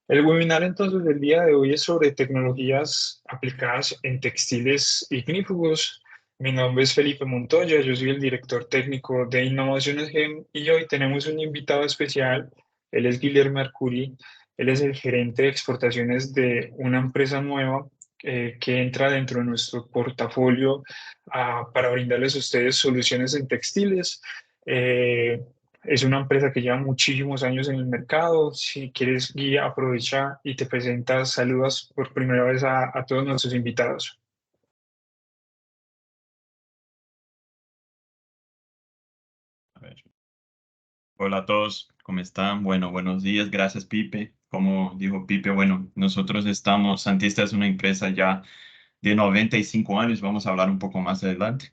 El webinar entonces del día de hoy es sobre tecnologías aplicadas en textiles ignífugos. Mi nombre es Felipe Montoya, yo soy el director técnico de Innovaciones GEM y hoy tenemos un invitado especial. Él es Guillermo Mercuri, él es el gerente de exportaciones de una empresa nueva que entra dentro de nuestro portafolio para brindarles a ustedes soluciones en textiles. Eh, es una empresa que lleva muchísimos años en el mercado. Si quieres, Guía, aprovecha y te presentas, saludas por primera vez a todos nuestros invitados. A ver. Hola a todos, ¿cómo están? Bueno, buenos días, gracias Pipe. Como dijo Pipe, bueno, nosotros estamos, Santista es una empresa ya de 95 años, vamos a hablar un poco más adelante.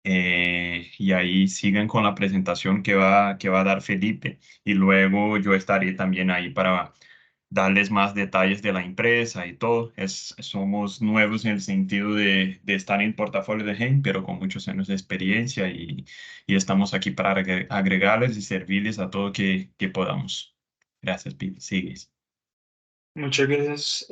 Y ahí siguen con la presentación que va a dar Felipe y luego yo estaré también ahí para darles más detalles de la empresa y todo. Somos nuevos en el sentido de estar en el portafolio de GEM, pero con muchos años de experiencia y estamos aquí para agregarles y servirles a todo que podamos. Gracias, Pete. Sigues. Muchas gracias,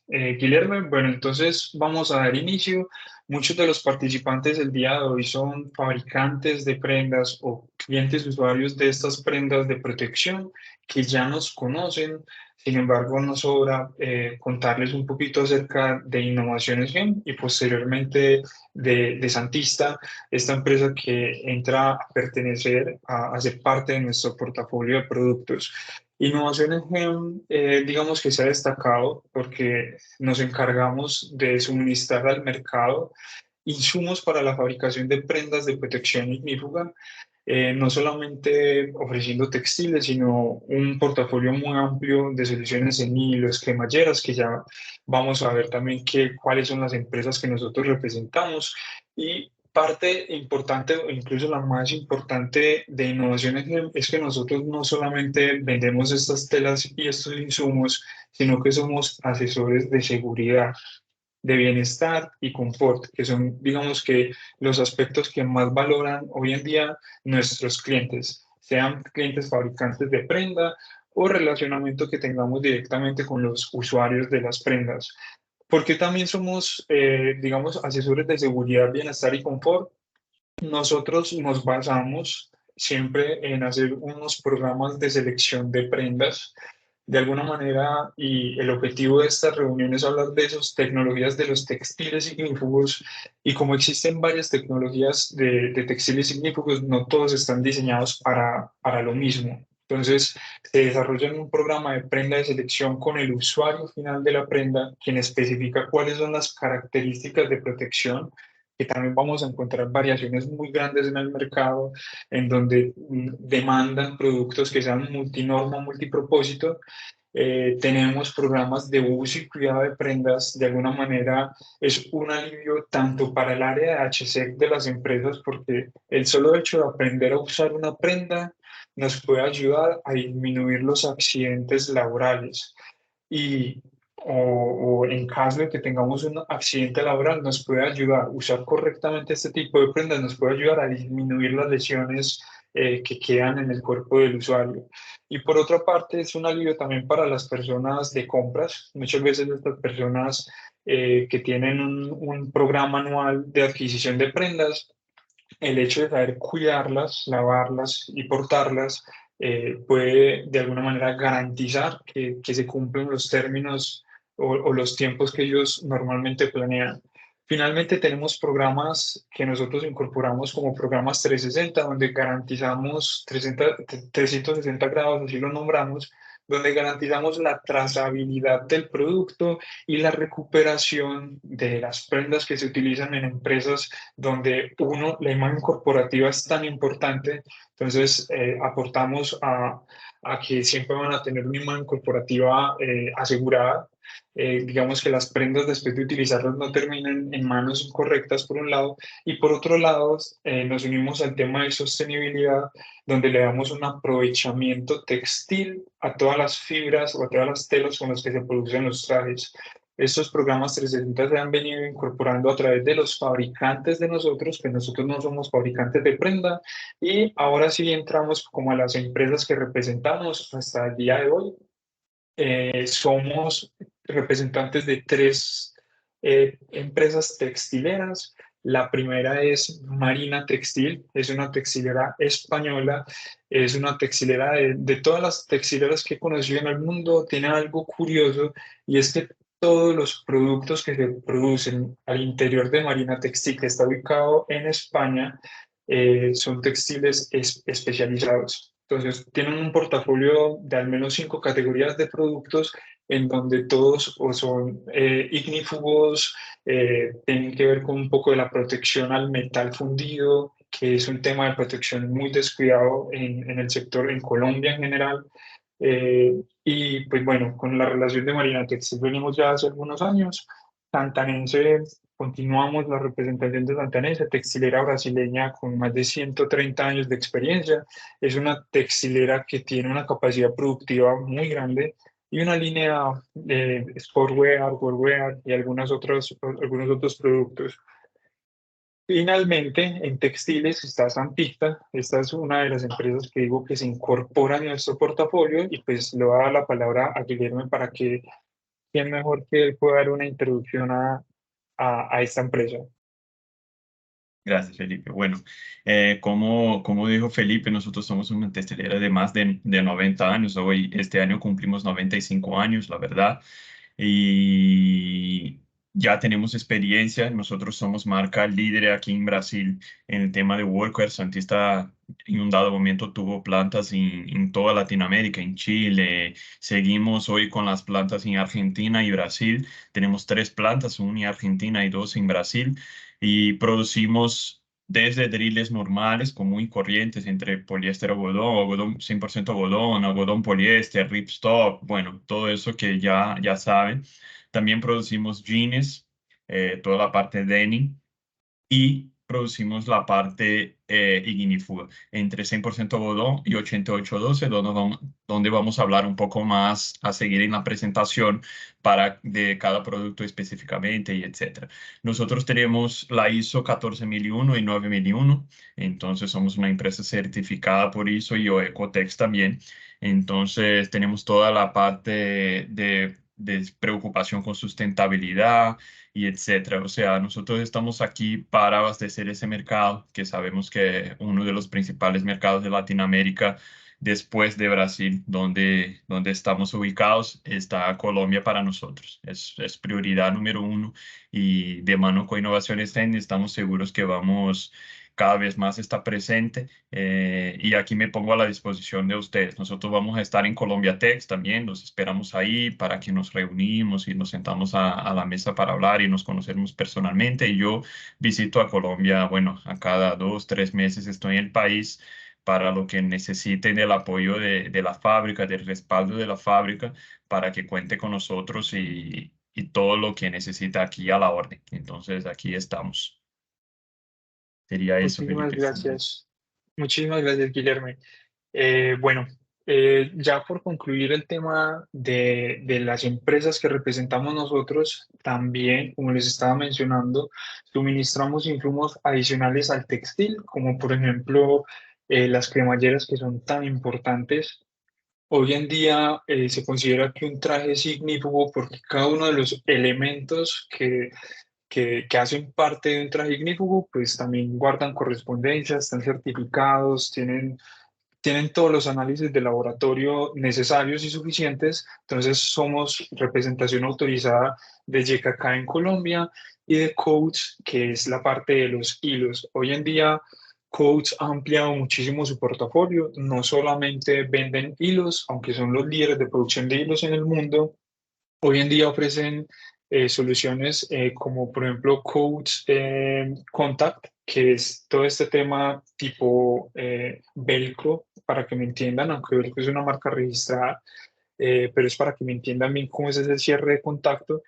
Guillermo. Bueno, entonces vamos a dar inicio. Muchos de los participantes del día de hoy son fabricantes de prendas o clientes usuarios de estas prendas de protección que ya nos conocen. Sin embargo, nos sobra contarles un poquito acerca de Innovaciones Gen y posteriormente de Santista, esta empresa que entra a pertenecer, a ser parte de nuestro portafolio de productos. Innovaciones GEM, digamos que se ha destacado porque nos encargamos de suministrar al mercado insumos para la fabricación de prendas de protección ignífuga, no solamente ofreciendo textiles, sino un portafolio muy amplio de soluciones en hilos, cremalleras, que ya vamos a ver también cuáles son las empresas que nosotros representamos. Y parte importante, o incluso la más importante de innovaciones es que nosotros no solamente vendemos estas telas y estos insumos, sino que somos asesores de seguridad, de bienestar y confort, que son, digamos que, los aspectos que más valoran hoy en día nuestros clientes, sean clientes fabricantes de prenda o relacionamiento que tengamos directamente con los usuarios de las prendas. Porque también somos, digamos, asesores de seguridad, bienestar y confort. Nosotros nos basamos siempre en hacer unos programas de selección de prendas de alguna manera, y el objetivo de esta reunión es hablar de esas tecnologías de los textiles ignífugos, y como existen varias tecnologías de textiles ignífugos, no todos están diseñados para lo mismo. Entonces, se desarrolla un programa de prenda de selección con el usuario final de la prenda, quien especifica cuáles son las características de protección, que también vamos a encontrar variaciones muy grandes en el mercado, en donde demandan productos que sean multinorma, multipropósito. Tenemos programas de uso y cuidado de prendas. De alguna manera es un alivio tanto para el área de HSEC de las empresas, porque el solo hecho de aprender a usar una prenda nos puede ayudar a disminuir los accidentes laborales. Y o en caso de que tengamos un accidente laboral, nos puede ayudar, usar correctamente este tipo de prendas nos puede ayudar a disminuir las lesiones que quedan en el cuerpo del usuario. Y por otra parte, es un alivio también para las personas de compras. Muchas veces estas personas que tienen un programa anual de adquisición de prendas, el hecho de saber cuidarlas, lavarlas y portarlas, puede de alguna manera garantizar que se cumplen los términos o los tiempos que ellos normalmente planean. Finalmente, tenemos programas que nosotros incorporamos como programas 360, donde garantizamos 360 grados, así lo nombramos, donde garantizamos la trazabilidad del producto y la recuperación de las prendas que se utilizan en empresas donde uno, la imagen corporativa es tan importante. Entonces aportamos a que siempre van a tener una imagen corporativa asegurada. Digamos que las prendas después de utilizarlas no terminen en manos incorrectas por un lado, y por otro lado nos unimos al tema de sostenibilidad, donde le damos un aprovechamiento textil a todas las fibras o a todas las telas con las que se producen los trajes. Estos programas 360 se han venido incorporando a través de los fabricantes de nosotros, que nosotros no somos fabricantes de prenda, y ahora sí entramos como a las empresas que representamos hasta el día de hoy. Somos representantes de tres empresas textileras. La primera es Marina Textil, es una textilera española, es una textilera de todas las textileras que he conocido en el mundo. Tiene algo curioso y es que todos los productos que se producen al interior de Marina Textil, que está ubicado en España, son textiles especializados. Entonces, tienen un portafolio de al menos 5 categorías de productos en donde todos o son ignífugos, tienen que ver con un poco de la protección al metal fundido, que es un tema de protección muy descuidado en el sector, en Colombia en general. Y pues bueno, con la relación de Marina Textil venimos ya hace algunos años. Santanense, continuamos la representación de Santanense, textilera brasileña con más de 130 años de experiencia. Es una textilera que tiene una capacidad productiva muy grande y una línea de sportwear, workwear y algunos otros productos. Finalmente, en textiles está Santista. Esta es una de las empresas que digo que se incorpora a nuestro portafolio y pues le voy a dar la palabra a Guillermo para que, quién mejor que él pueda dar una introducción a esta empresa. Gracias, Felipe. Bueno, como dijo Felipe, nosotros somos una textilera de más de 90 años. Hoy, este año cumplimos 95 años, la verdad. Y ya tenemos experiencia. Nosotros somos marca líder aquí en Brasil en el tema de workwear. Santista en un dado momento tuvo plantas en toda Latinoamérica, en Chile. Seguimos hoy con las plantas en Argentina y Brasil. Tenemos 3 plantas, una en Argentina y 2 en Brasil. Y producimos desde drills normales, común y corrientes, entre poliéster algodón, algodón 100% algodón, algodón poliéster, ripstop, bueno, todo eso que ya saben. También producimos jeans, toda la parte denim y producimos la parte ignífuga entre 100% algodón y 8812, donde vamos a hablar un poco más a seguir en la presentación de cada producto específicamente y etcétera. Nosotros tenemos la ISO 14001 y 9001, entonces somos una empresa certificada por ISO y Oecotex también. Entonces tenemos toda la parte de preocupación con sustentabilidad y etcétera. O sea, nosotros estamos aquí para abastecer ese mercado, que sabemos que uno de los principales mercados de Latinoamérica, después de Brasil, donde estamos ubicados, está Colombia para nosotros. Es prioridad número uno y de mano con Innovaciones Trend estamos seguros que vamos cada vez más estar presente y aquí me pongo a la disposición de ustedes. Nosotros vamos a estar en Colombia Tex también, los esperamos ahí para que nos reunimos y nos sentamos a la mesa para hablar y nos conocemos personalmente. Y yo visito a Colombia, bueno, a cada 2, 3 meses estoy en el país para lo que necesiten del apoyo de la fábrica, del respaldo de la fábrica, para que cuente con nosotros y todo lo que necesita aquí a la orden. Entonces, aquí estamos. Sería eso, Muchísimas Felipe. gracias. Muchísimas gracias, Guillermo. Bueno, ya por concluir el tema de las empresas que representamos nosotros, también, como les estaba mencionando, suministramos insumos adicionales al textil, como por ejemplo las cremalleras que son tan importantes. Hoy en día se considera que un traje es ignífugo porque cada uno de los elementos que hacen parte de un traje ignífugo, pues también guardan correspondencia, están certificados, tienen todos los análisis de laboratorio necesarios y suficientes. Entonces somos representación autorizada de YKK en Colombia y de Coats, que es la parte de los hilos. Hoy en día Coats ha ampliado muchísimo su portafolio. No solamente venden hilos, aunque son los líderes de producción de hilos en el mundo. Hoy en día ofrecen soluciones como por ejemplo Coach Contact, que es todo este tema tipo Velcro, para que me entiendan, aunque Velcro es una marca registrada, pero es para que me entiendan bien cómo es ese cierre de contacto.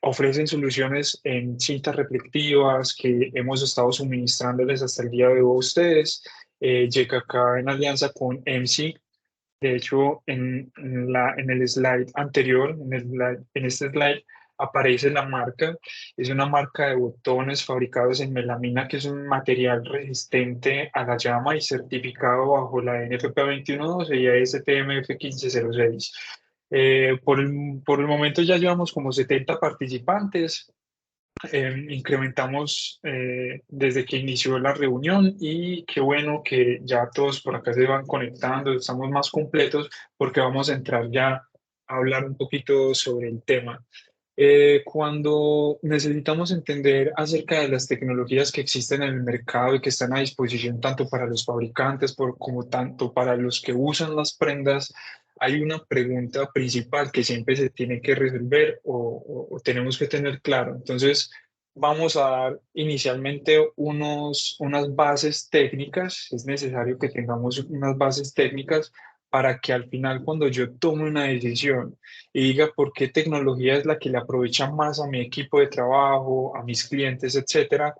Ofrecen soluciones en cintas reflectivas que hemos estado suministrándoles hasta el día de hoy a ustedes. Llega acá en alianza con MC. De hecho, en el slide anterior, en este slide, aparece la marca. Es una marca de botones fabricados en melamina, que es un material resistente a la llama y certificado bajo la NFPA 212 y ASTM F1506. Por el momento ya llevamos como 70 participantes. Incrementamos desde que inició la reunión y qué bueno que ya todos por acá se van conectando, estamos más completos porque vamos a entrar ya a hablar un poquito sobre el tema. Cuando necesitamos entender acerca de las tecnologías que existen en el mercado y que están a disposición tanto para los fabricantes como tanto para los que usan las prendas, hay una pregunta principal que siempre se tiene que resolver o tenemos que tener claro. Entonces, vamos a dar inicialmente unas bases técnicas. Es necesario que tengamos unas bases técnicas para que al final, cuando yo tome una decisión, y diga por qué tecnología es la que le aprovecha más a mi equipo de trabajo, a mis clientes, etcétera,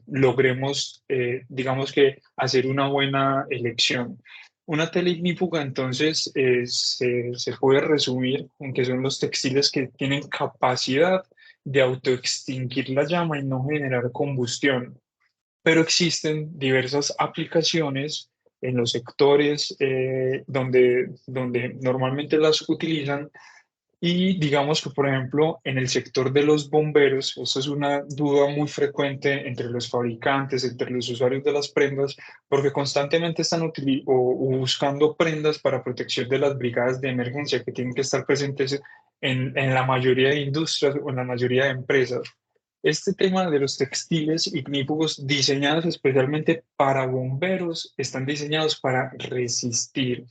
logremos, digamos que, hacer una buena elección. Una teleignífuga, entonces, se puede resumir en que son los textiles que tienen capacidad de autoextinguir la llama y no generar combustión, pero existen diversas aplicaciones en los sectores donde normalmente las utilizan y digamos que, por ejemplo, en el sector de los bomberos, esto es una duda muy frecuente entre los fabricantes, entre los usuarios de las prendas, porque constantemente están o buscando prendas para protección de las brigadas de emergencia que tienen que estar presentes en la mayoría de industrias o en la mayoría de empresas. Este tema de los textiles ignífugos diseñados especialmente para bomberos están diseñados para resistir.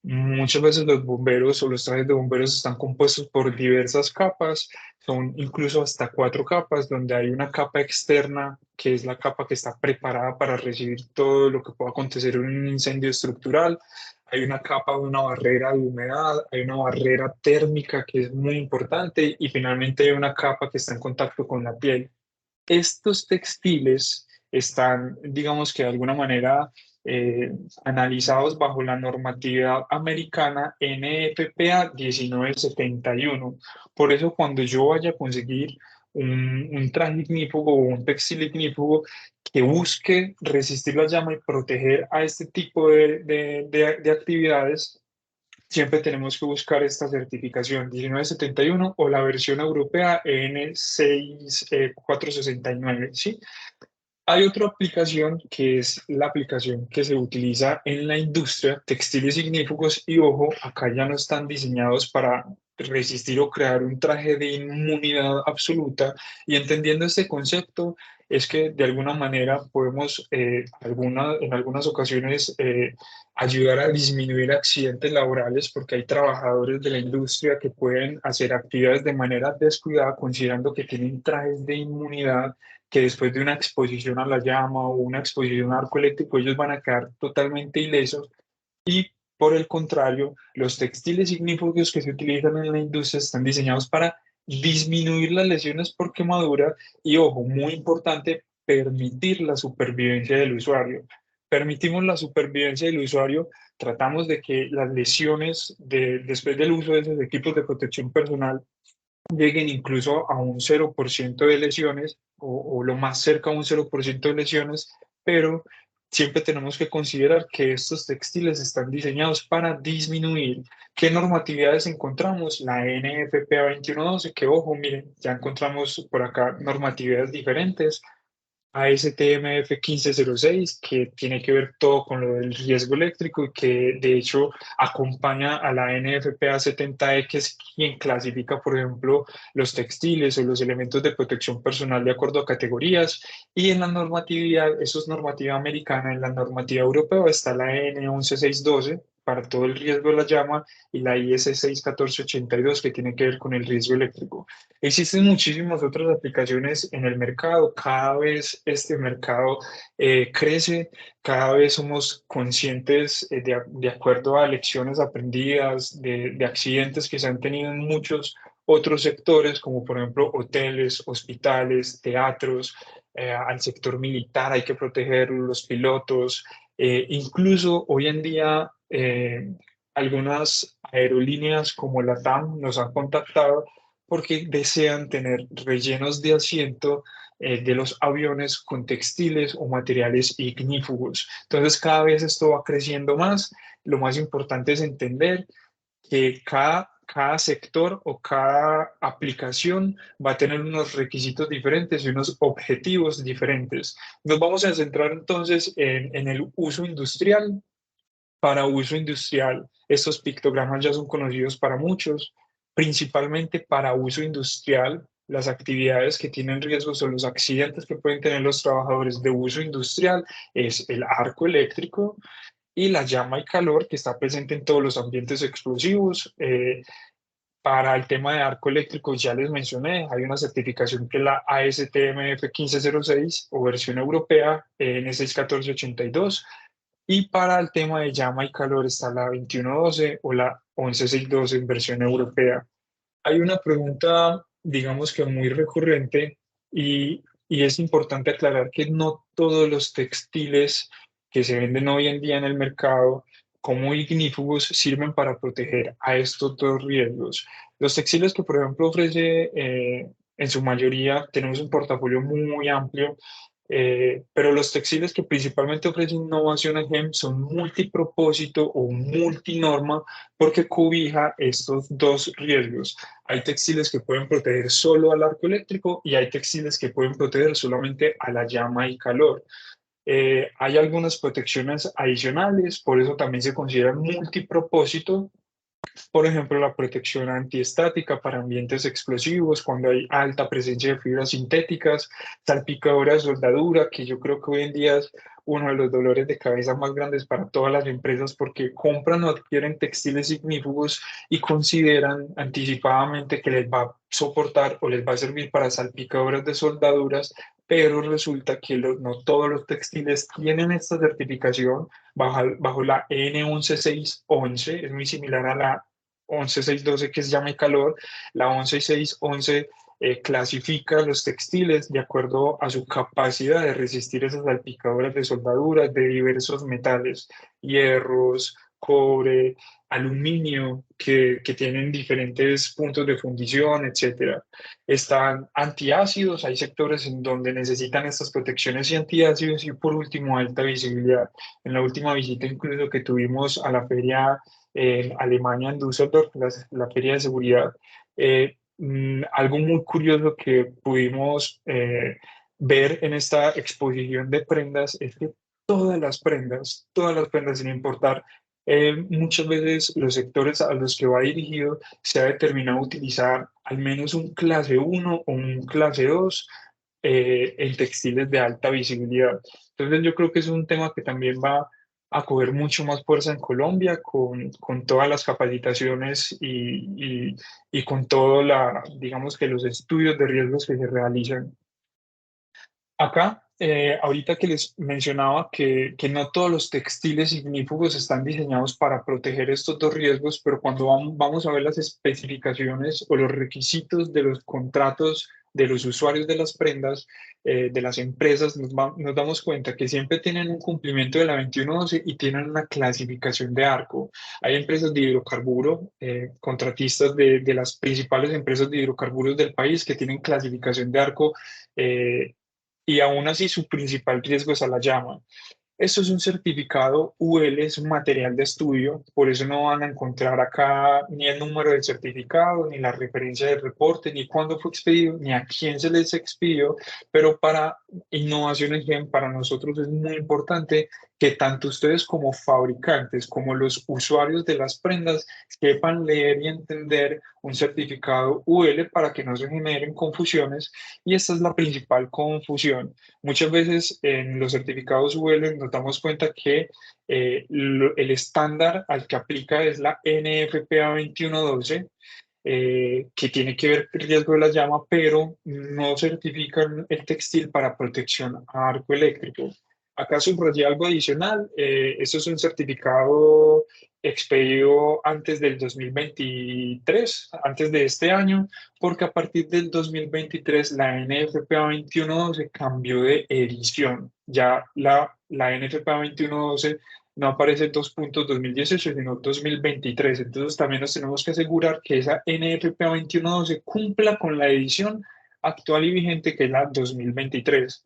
Muchas veces los bomberos o los trajes de bomberos están compuestos por diversas capas, son incluso hasta cuatro capas, donde hay una capa externa, que es la capa que está preparada para recibir todo lo que pueda acontecer en un incendio estructural. Hay una capa de una barrera de humedad, hay una barrera térmica que es muy importante y finalmente hay una capa que está en contacto con la piel. Estos textiles están, digamos que de alguna manera, eh, analizados bajo la normatividad americana NFPA 1971. Por eso, cuando yo vaya a conseguir un traje ignífugo o un textil ignífugo que busque resistir la llama y proteger a este tipo de actividades, siempre tenemos que buscar esta certificación 1971 o la versión europea EN6469, ¿sí? Hay otra aplicación que es la aplicación que se utiliza en la industria, textiles ignífugos, y ojo, acá ya no están diseñados para resistir o crear un traje de inmunidad absoluta. Y entendiendo este concepto, es que de alguna manera podemos, en algunas ocasiones, ayudar a disminuir accidentes laborales porque hay trabajadores de la industria que pueden hacer actividades de manera descuidada considerando que tienen trajes de inmunidad que después de una exposición a la llama o una exposición a arco eléctrico, ellos van a quedar totalmente ilesos. Y por el contrario, los textiles ignífugos que se utilizan en la industria están diseñados para disminuir las lesiones por quemadura y, ojo, muy importante, permitir la supervivencia del usuario. Permitimos la supervivencia del usuario, tratamos de que las lesiones después del uso de esos equipos de protección personal lleguen incluso a un 0% de lesiones o lo más cerca a un 0% de lesiones, pero siempre tenemos que considerar que estos textiles están diseñados para disminuir. ¿Qué normatividades encontramos? La NFPA 2112, que ojo, miren, ya encontramos por acá normatividades diferentes. ASTM F1506, que tiene que ver todo con lo del riesgo eléctrico y que de hecho acompaña a la NFPA 70E, que es quien clasifica, por ejemplo, los textiles o los elementos de protección personal de acuerdo a categorías. Y en la normatividad, eso es normativa americana, en la normativa europea está la N11612 para todo el riesgo de la llama y la IS 61482 que tiene que ver con el riesgo eléctrico. Existen muchísimas otras aplicaciones en el mercado. Cada vez este mercado crece, cada vez somos conscientes de acuerdo a lecciones aprendidas, de accidentes que se han tenido en muchos otros sectores, como por ejemplo hoteles, hospitales, teatros, al sector militar hay que proteger los pilotos. Incluso hoy en día algunas aerolíneas como la TAM nos han contactado porque desean tener rellenos de asiento de los aviones con textiles o materiales ignífugos. Entonces, cada vez esto va creciendo más. Lo más importante es entender que cada sector o cada aplicación va a tener unos requisitos diferentes y unos objetivos diferentes. Nos vamos a centrar entonces en el uso industrial. Para uso industrial, estos pictogramas ya son conocidos para muchos, principalmente para uso industrial. Las actividades que tienen riesgos o los accidentes que pueden tener los trabajadores de uso industrial es el arco eléctrico y la llama y calor que está presente en todos los ambientes explosivos. Para el tema de arco eléctrico, ya les mencioné, hay una certificación que es la ASTM F1506 o versión europea N61482. Y para el tema de llama y calor está la 2112 o la 11612 en versión europea. Hay una pregunta, digamos que muy recurrente y es importante aclarar que no todos los textiles que se venden hoy en día en el mercado como ignífugos sirven para proteger a estos dos riesgos. Los textiles que, por ejemplo, ofrece en su mayoría, tenemos un portafolio muy amplio, pero los textiles que principalmente ofrecen innovación en GEM son multipropósito o multinorma porque cobija estos dos riesgos. Hay textiles que pueden proteger solo al arco eléctrico y hay textiles que pueden proteger solamente a la llama y calor. Hay algunas protecciones adicionales, por eso también se considera multipropósito. Por ejemplo, la protección antiestática para ambientes explosivos, cuando hay alta presencia de fibras sintéticas, salpicadura de soldadura, que yo creo que hoy en día es uno de los dolores de cabeza más grandes para todas las empresas porque compran o adquieren textiles ignífugos y consideran anticipadamente que les va a soportar o les va a servir para salpicaduras de soldaduras, pero resulta que no todos los textiles tienen esta certificación bajo la N11611, es muy similar a la 11612 que es llama y calor. La 11611 clasifica los textiles de acuerdo a su capacidad de resistir esas salpicaduras de soldaduras de diversos metales, hierros, cobre, aluminio, que tienen diferentes puntos de fundición, etcétera. Están antiácidos, hay sectores en donde necesitan estas protecciones y antiácidos y por último alta visibilidad. En la última visita incluso que tuvimos a la feria en Alemania, en Düsseldorf, la feria de seguridad, algo muy curioso que pudimos ver en esta exposición de prendas es que todas las prendas, sin importar muchas veces los sectores a los que va dirigido, se ha determinado utilizar al menos un clase uno o un clase 2 en textiles de alta visibilidad. Entonces yo creo que es un tema que también va a coger mucho más fuerza en Colombia con todas las capacitaciones y con todo digamos que los estudios de riesgos que se realizan. Acá, ahorita que les mencionaba que no todos los textiles ignífugos están diseñados para proteger estos dos riesgos, pero cuando vamos a ver las especificaciones o los requisitos de los contratos de los usuarios de las prendas, de las empresas, nos damos cuenta que siempre tienen un cumplimiento de la 2112 y tienen una clasificación de arco. Hay empresas de hidrocarburo, contratistas de las principales empresas de hidrocarburos del país que tienen clasificación de arco y aún así su principal riesgo es a la llama. Esto es un certificado UL, es un material de estudio, por eso no van a encontrar acá ni el número del certificado, ni la referencia del reporte, ni cuándo fue expedido, ni a quién se les expidió, pero para innovaciones bien, para nosotros es muy importante que tanto ustedes como fabricantes, como los usuarios de las prendas, sepan leer y entender un certificado UL para que no se generen confusiones, y esta es la principal confusión. Muchas veces en los certificados UL nos damos cuenta que el estándar al que aplica es la NFPA 2112, que tiene que ver con el riesgo de la llama, pero no certifican el textil para protección a arco eléctrico. Acá subrayé algo adicional. Esto es un certificado expedido antes del 2023, antes de este año, porque a partir del 2023 la NFPA 2112 cambió de edición. Ya la NFPA 2112 no aparece 2.2018, sino 2023. Entonces también nos tenemos que asegurar que esa NFPA 2112 cumpla con la edición actual y vigente, que es la 2023.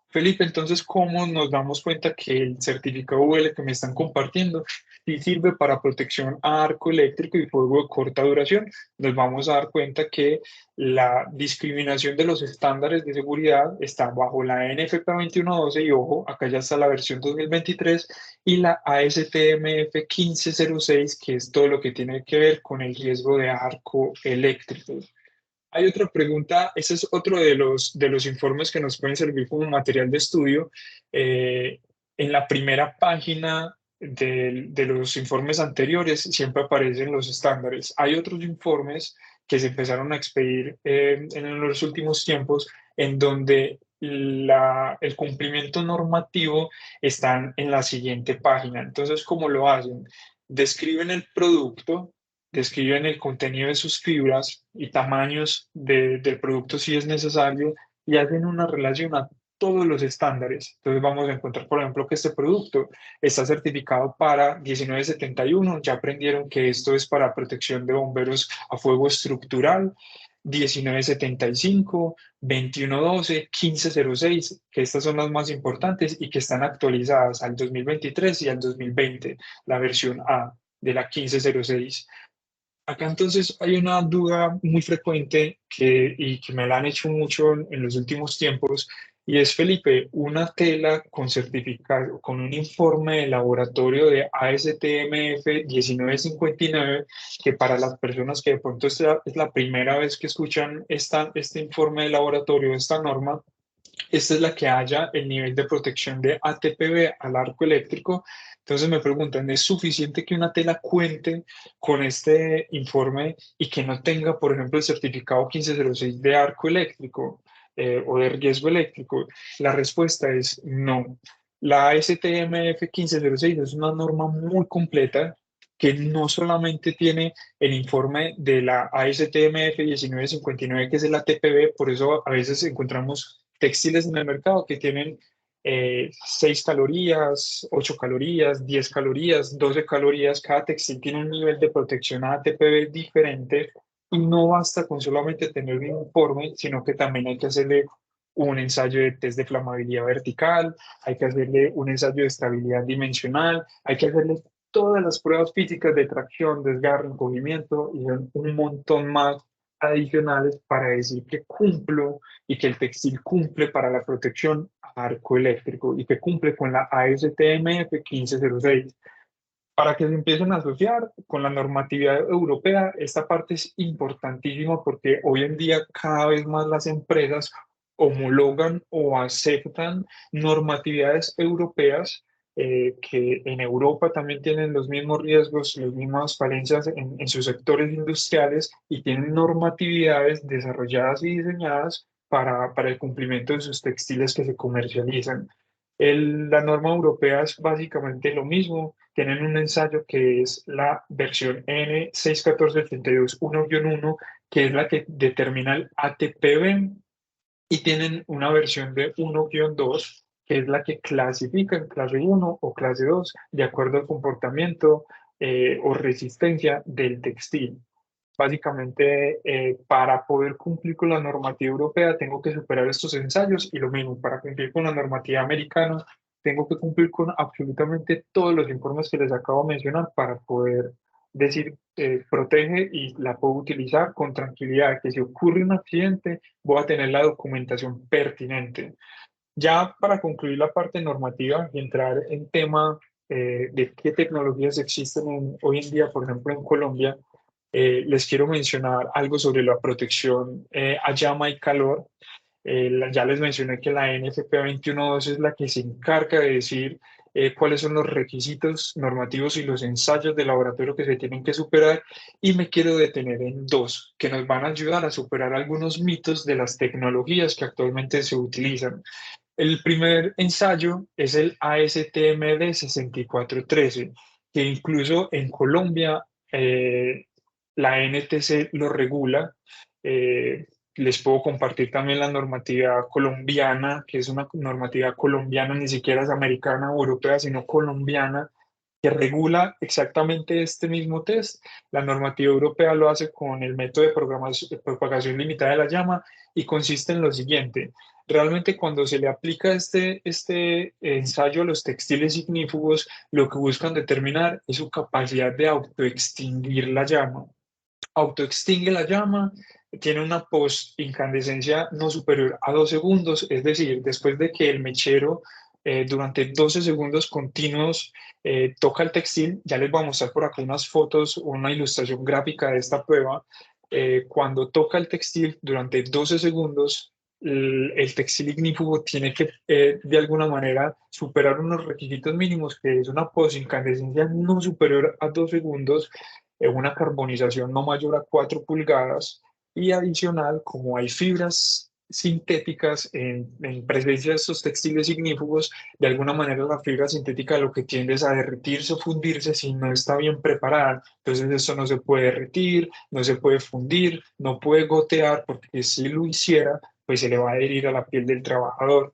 Felipe, entonces, ¿cómo nos damos cuenta que el certificado VL que me están compartiendo sí sirve para protección a arco eléctrico y fuego de corta duración? Nos vamos a dar cuenta que la discriminación de los estándares de seguridad está bajo la NFPA 2112 y ojo, acá ya está la versión 2023 y la ASTM F1506, que es todo lo que tiene que ver con el riesgo de arco eléctrico. Hay otra pregunta, ese es otro de los informes que nos pueden servir como material de estudio. Eh, en la primera página de los informes anteriores siempre aparecen los estándares. Hay otros informes que se empezaron a expedir en los últimos tiempos en donde el cumplimiento normativo está en la siguiente página. Entonces, ¿cómo lo hacen? Describen el producto, describen el contenido de sus fibras y tamaños del producto si es necesario y hacen una relación a todos los estándares. Entonces vamos a encontrar, por ejemplo, que este producto está certificado para 1971. Ya aprendieron que esto es para protección de bomberos a fuego estructural. 1975, 2112, 1506, que estas son las más importantes y que están actualizadas al 2023 y al 2020, la versión A de la 1506. Acá entonces hay una duda muy frecuente y que me la han hecho mucho en los últimos tiempos y es, Felipe, una tela con certificado, con un informe de laboratorio de ASTMF 1959, que para las personas que de pronto es la primera vez que escuchan este informe de laboratorio, esta norma, esta es la que haya el nivel de protección de ATPB al arco eléctrico. Entonces me preguntan, ¿es suficiente que una tela cuente con este informe y que no tenga, por ejemplo, el certificado 1506 de arco eléctrico o de riesgo eléctrico? La respuesta es no. La ASTM 1506 es una norma muy completa que no solamente tiene el informe de la ASTM 1959, que es el ATPB, por eso a veces encontramos textiles en el mercado que tienen 6 calorías, 8 calorías, 10 calorías, 12 calorías. Cada textil tiene un nivel de protección a ATPB diferente y no basta con solamente tener un informe, sino que también hay que hacerle un ensayo de test de flamabilidad vertical, hay que hacerle un ensayo de estabilidad dimensional, hay que hacerle todas las pruebas físicas de tracción, desgarre, encogimiento y un montón más adicionales para decir que cumplo y que el textil cumple para la protección a arco eléctrico y que cumple con la ASTM 1506. Para que se empiecen a asociar con la normatividad europea, esta parte es importantísima porque hoy en día cada vez más las empresas homologan o aceptan normatividades europeas que en Europa también tienen los mismos riesgos, las mismas falencias en sus sectores industriales y tienen normatividades desarrolladas y diseñadas para el cumplimiento de sus textiles que se comercializan. La norma europea es básicamente lo mismo. Tienen un ensayo que es la versión N61482-1-1, que es la que determina el ATPB, y tienen una versión de 1-2, que es la que clasifica en clase 1 o clase 2 de acuerdo al comportamiento o resistencia del textil. Básicamente, para poder cumplir con la normativa europea, tengo que superar estos ensayos y lo mismo, para cumplir con la normativa americana, tengo que cumplir con absolutamente todos los informes que les acabo de mencionar para poder decir, protege y la puedo utilizar con tranquilidad, que si ocurre un accidente, voy a tener la documentación pertinente. Ya para concluir la parte normativa y entrar en tema de qué tecnologías existen hoy en día, por ejemplo, en Colombia, les quiero mencionar algo sobre la protección a llama y calor. Ya les mencioné que la NFPA 21.2 es la que se encarga de decir cuáles son los requisitos normativos y los ensayos de laboratorio que se tienen que superar y me quiero detener en dos que nos van a ayudar a superar algunos mitos de las tecnologías que actualmente se utilizan. El primer ensayo es el ASTMD 6413, que incluso en Colombia la NTC lo regula. Les puedo compartir también la normativa colombiana, que es una normativa colombiana, ni siquiera es americana o europea, sino colombiana, que regula exactamente este mismo test. La normativa europea lo hace con el método de propagación limitada de la llama y consiste en lo siguiente. Realmente cuando se le aplica este ensayo a los textiles ignífugos, lo que buscan determinar es su capacidad de autoextinguir la llama. Autoextingue la llama, tiene una post-incandescencia no superior a 2 segundos, es decir, después de que el mechero durante 12 segundos continuos toca el textil, ya les voy a mostrar por acá unas fotos, una ilustración gráfica de esta prueba. Cuando toca el textil durante 12 segundos, el textil ignífugo tiene que de alguna manera superar unos requisitos mínimos, que es una post-incandescencia no superior a 2 segundos, una carbonización no mayor a 4 pulgadas y adicional, como hay fibras sintéticas en presencia de estos textiles ignífugos, de alguna manera la fibra sintética lo que tiende es a derretirse o fundirse si no está bien preparada. Entonces esto no se puede derretir, no se puede fundir, no puede gotear porque si lo hiciera, pues se le va a adherir a la piel del trabajador.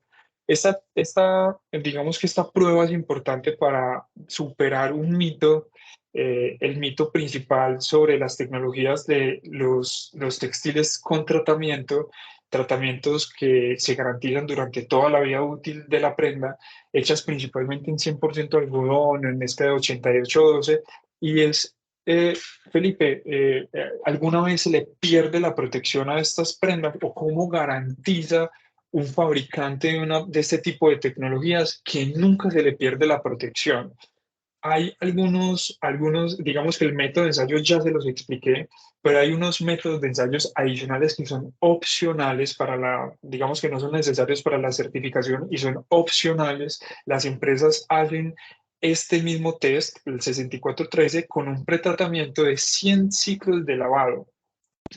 Digamos que esta prueba es importante para superar un mito, el mito principal sobre las tecnologías de los textiles con tratamiento, tratamientos que se garantizan durante toda la vida útil de la prenda, hechas principalmente en 100% algodón, en mezcla de 88-12, y es, eh, Felipe, ¿alguna vez se le pierde la protección a estas prendas o cómo garantiza un fabricante de este tipo de tecnologías que nunca se le pierde la protección? Hay digamos que el método de ensayo ya se los expliqué, pero hay unos métodos de ensayos adicionales que son opcionales digamos que no son necesarios para la certificación y son opcionales. Las empresas hacen este mismo test, el 6413, con un pretratamiento de 100 ciclos de lavado.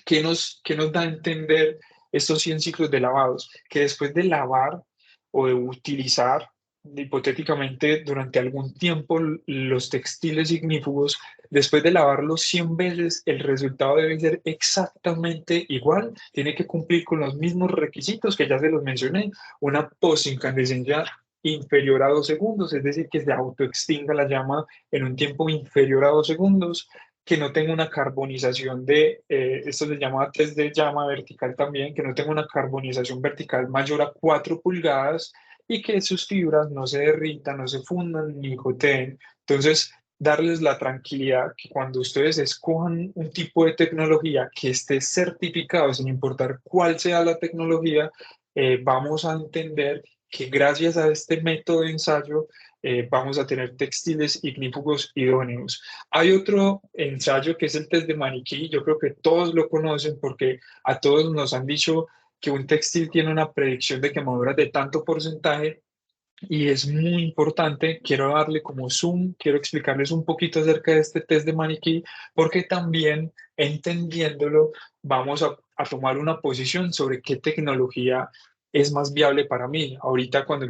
¿Qué nos da a entender estos 100 ciclos de lavados? Que después de lavar o de utilizar, hipotéticamente, durante algún tiempo los textiles ignífugos, después de lavarlos 100 veces, el resultado debe ser exactamente igual. Tiene que cumplir con los mismos requisitos que ya se los mencioné. Una post-incandescencia inferior a 2 segundos, es decir, que se autoextinga la llama en un tiempo inferior a 2 segundos, que no tenga una carbonización esto se llama test de llama vertical también, que no tenga una carbonización vertical mayor a 4 pulgadas y que sus fibras no se derritan, no se fundan ni goteen. Entonces, darles la tranquilidad que cuando ustedes escojan un tipo de tecnología que esté certificado, sin importar cuál sea la tecnología, vamos a entender que gracias a este método de ensayo vamos a tener textiles ignífugos idóneos. Hay otro ensayo que es el test de maniquí. Yo creo que todos lo conocen porque a todos nos han dicho que un textil tiene una predicción de quemaduras de tanto porcentaje y es muy importante. Quiero darle como zoom, quiero explicarles un poquito acerca de este test de maniquí porque también entendiéndolo vamos a tomar una posición sobre qué tecnología es más viable para mí. Ahorita cuando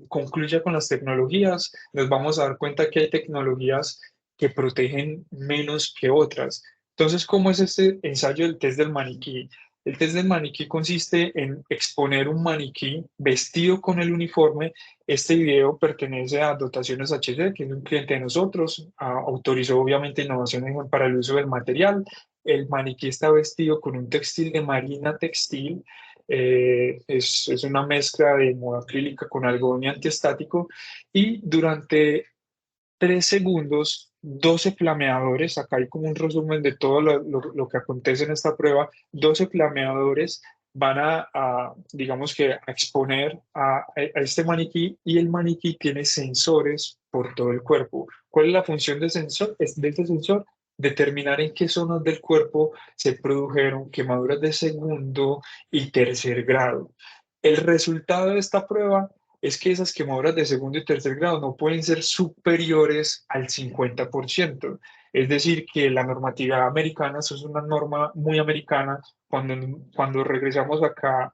concluya con las tecnologías, nos vamos a dar cuenta que hay tecnologías que protegen menos que otras. Entonces, ¿cómo es este ensayo del test del maniquí? El test del maniquí consiste en exponer un maniquí vestido con el uniforme. Este video pertenece a Dotaciones HC, que es un cliente de nosotros. Autorizó obviamente innovaciones para el uso del material. El maniquí está vestido con un textil de Marina Textil. Es una mezcla de moda acrílica con algodón y antiestático. Y durante 3 segundos, 12 flameadores, acá hay como un resumen de todo lo que acontece en esta prueba. 12 flameadores van digamos que, a exponer a este maniquí y el maniquí tiene sensores por todo el cuerpo. ¿Cuál es la función de este sensor? Determinar en qué zonas del cuerpo se produjeron quemaduras de segundo y tercer grado. El resultado de esta prueba es que esas quemaduras de segundo y tercer grado no pueden ser superiores al 50%. Es decir, que la normatividad americana, eso es una norma muy americana, cuando regresamos acá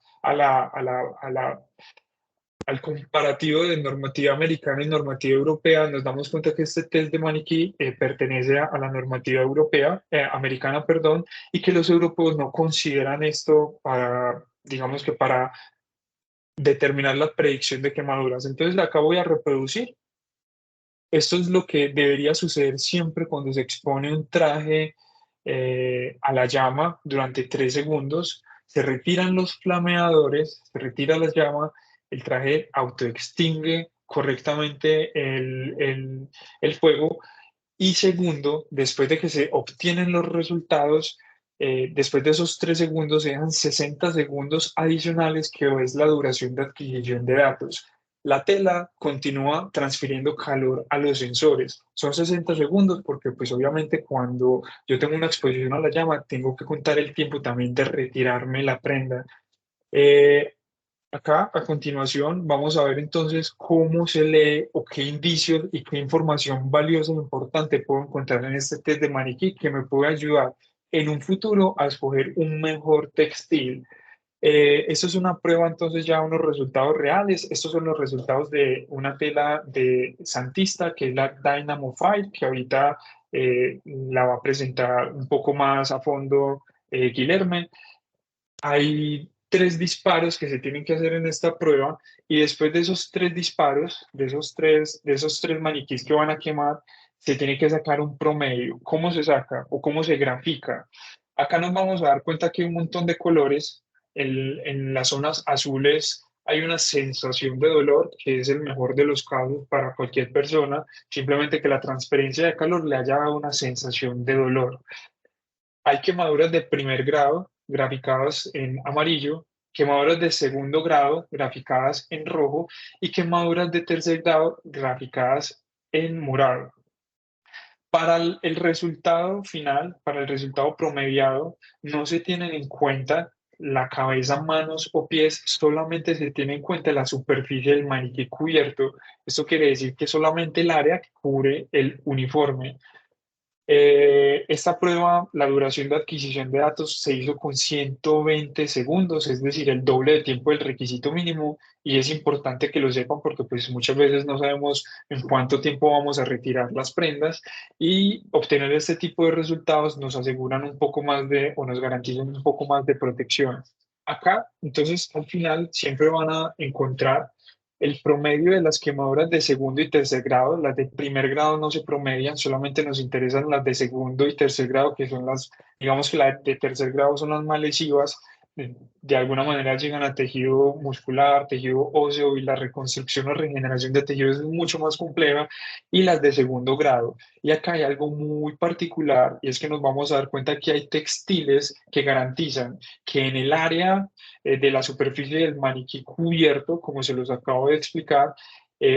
al comparativo de normativa americana y normativa europea, nos damos cuenta que este test de maniquí pertenece a la normativa europea, americana, perdón, y que los europeos no consideran esto digamos que para determinar la predicción de quemaduras. Entonces, acá voy a reproducir Esto es lo que debería suceder siempre cuando se expone un traje a la llama durante 3 segundos. Se retiran los flameadores, se retira la llama, el traje autoextingue correctamente el fuego y segundo, después de que se obtienen los resultados, después de esos 3 segundos, se dejan 60 segundos adicionales, que es la duración de adquisición de datos. La tela continúa transfiriendo calor a los sensores. Son 60 segundos porque pues obviamente cuando yo tengo una exposición a la llama, tengo que contar el tiempo también de retirarme la prenda. Eh, Acá, a continuación, vamos a ver entonces cómo se lee o qué indicios y qué información valiosa e importante puedo encontrar en este test de maniquí que me puede ayudar en un futuro a escoger un mejor textil. Esto es una prueba, entonces ya unos resultados reales. Estos son los resultados de una tela de Santista, que es la Dynamo 5, que ahorita la va a presentar un poco más a fondo Guilherme. Hay 3 disparos que se tienen que hacer en esta prueba y después de esos 3 disparos, de esos tres maniquís que van a quemar, se tiene que sacar un promedio. ¿Cómo se saca o cómo se grafica? Acá nos vamos a dar cuenta que hay un montón de colores. En las zonas azules hay una sensación de dolor, que es el mejor de los casos para cualquier persona, simplemente que la transferencia de calor le haya dado una sensación de dolor. Hay quemaduras de primer grado graficadas en amarillo, quemaduras de segundo grado graficadas en rojo y quemaduras de tercer grado graficadas en morado. Para el resultado final, para el resultado promediado, no se tienen en cuenta la cabeza, manos o pies, solamente se tiene en cuenta la superficie del maniquí cubierto. Esto quiere decir que solamente el área que cubre el uniforme. Esta prueba, la duración de adquisición de datos se hizo con 120 segundos, es decir, el doble de tiempo del requisito mínimo, y es importante que lo sepan porque pues muchas veces no sabemos en cuánto tiempo vamos a retirar las prendas y obtener este tipo de resultados nos aseguran un poco más de o nos garantizan un poco más de protección. Acá, entonces, al final siempre van a encontrar el promedio de las quemaduras de segundo y tercer grado. Las de primer grado no se promedian, solamente nos interesan las de segundo y tercer grado, que son las, digamos que las de tercer grado son las más lesivas. De alguna manera llegan a tejido muscular, tejido óseo y la reconstrucción o regeneración de tejidos es mucho más compleja. Y las de segundo grado. Y acá hay algo muy particular y es que nos vamos a dar cuenta que hay textiles que garantizan que en el área de la superficie del maniquí cubierto, como se los acabo de explicar,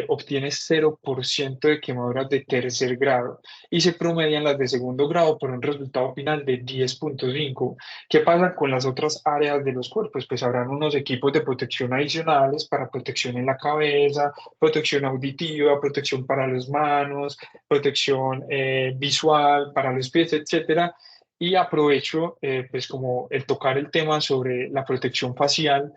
obtiene 0% de quemaduras de tercer grado y se promedian las de segundo grado por un resultado final de 10,5. ¿Qué pasa con las otras áreas de los cuerpos? Pues habrán unos equipos de protección adicionales para protección en la cabeza, protección auditiva, protección para las manos, protección visual para los pies, etcétera. Y aprovecho, pues como el tocar el tema sobre la protección facial,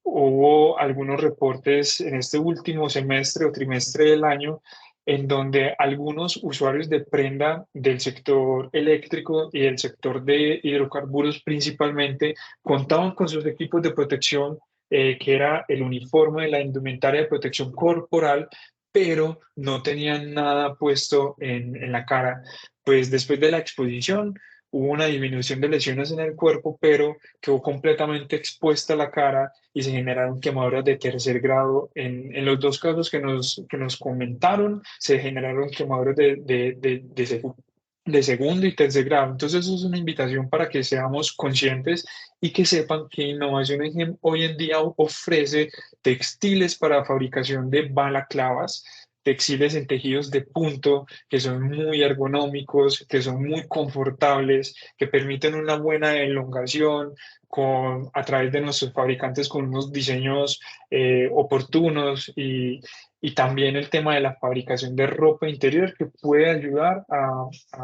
hubo algunos reportes en este último semestre o trimestre del año en donde algunos usuarios de prenda del sector eléctrico y del sector de hidrocarburos principalmente contaban con sus equipos de protección, que era el uniforme de la indumentaria de protección corporal, pero no tenían nada puesto en la cara. Pues después de la exposición hubo una disminución de lesiones en el cuerpo, pero quedó completamente expuesta la cara y se generaron quemaduras de tercer grado. En los dos casos que nos comentaron, se generaron quemaduras de segundo y tercer grado. Entonces, eso es una invitación para que seamos conscientes y que sepan que Innovación hoy en día ofrece textiles para fabricación de balaclavas, textiles en tejidos de punto que son muy ergonómicos, que son muy confortables, que permiten una buena elongación a través de nuestros fabricantes con unos diseños oportunos y también el tema de la fabricación de ropa interior que puede ayudar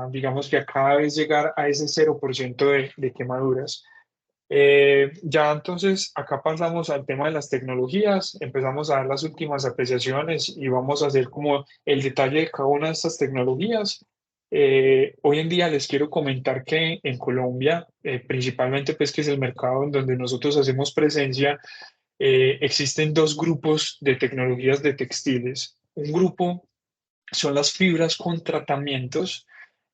digamos que a cada vez llegar a ese 0% de quemaduras. Ya entonces acá pasamos al tema de las tecnologías, empezamos a dar las últimas apreciaciones y vamos a hacer como el detalle de cada una de estas tecnologías. Hoy en día les quiero comentar que en Colombia, principalmente pues que es el mercado en donde nosotros hacemos presencia, existen dos grupos de tecnologías de textiles. Un grupo son las fibras con tratamientos.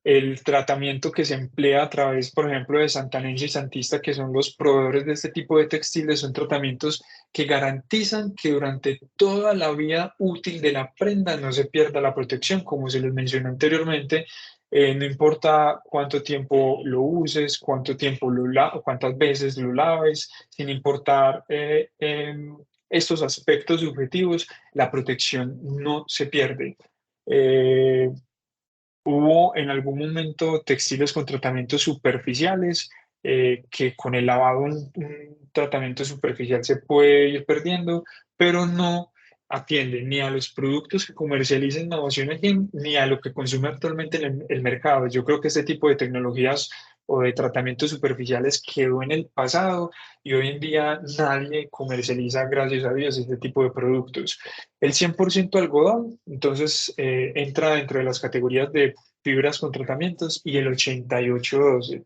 El tratamiento que se emplea a través, por ejemplo, de Santanense y Santista, que son los proveedores de este tipo de textiles, son tratamientos que garantizan que durante toda la vida útil de la prenda no se pierda la protección, como se les mencionó anteriormente. No importa cuánto tiempo lo uses, cuánto tiempo cuántas veces lo laves, sin importar estos aspectos subjetivos, la protección no se pierde. Eh, Hubo en algún momento textiles con tratamientos superficiales, que con el lavado un tratamiento superficial se puede ir perdiendo, pero no atienden ni a los productos que comercializa Innovación Engine ni a lo que consume actualmente el mercado. Yo creo que este tipo de tecnologías o de tratamientos superficiales quedó en el pasado y hoy en día nadie comercializa, gracias a Dios, este tipo de productos. El 100% algodón, entonces, entra dentro de las categorías de fibras con tratamientos y el 8812.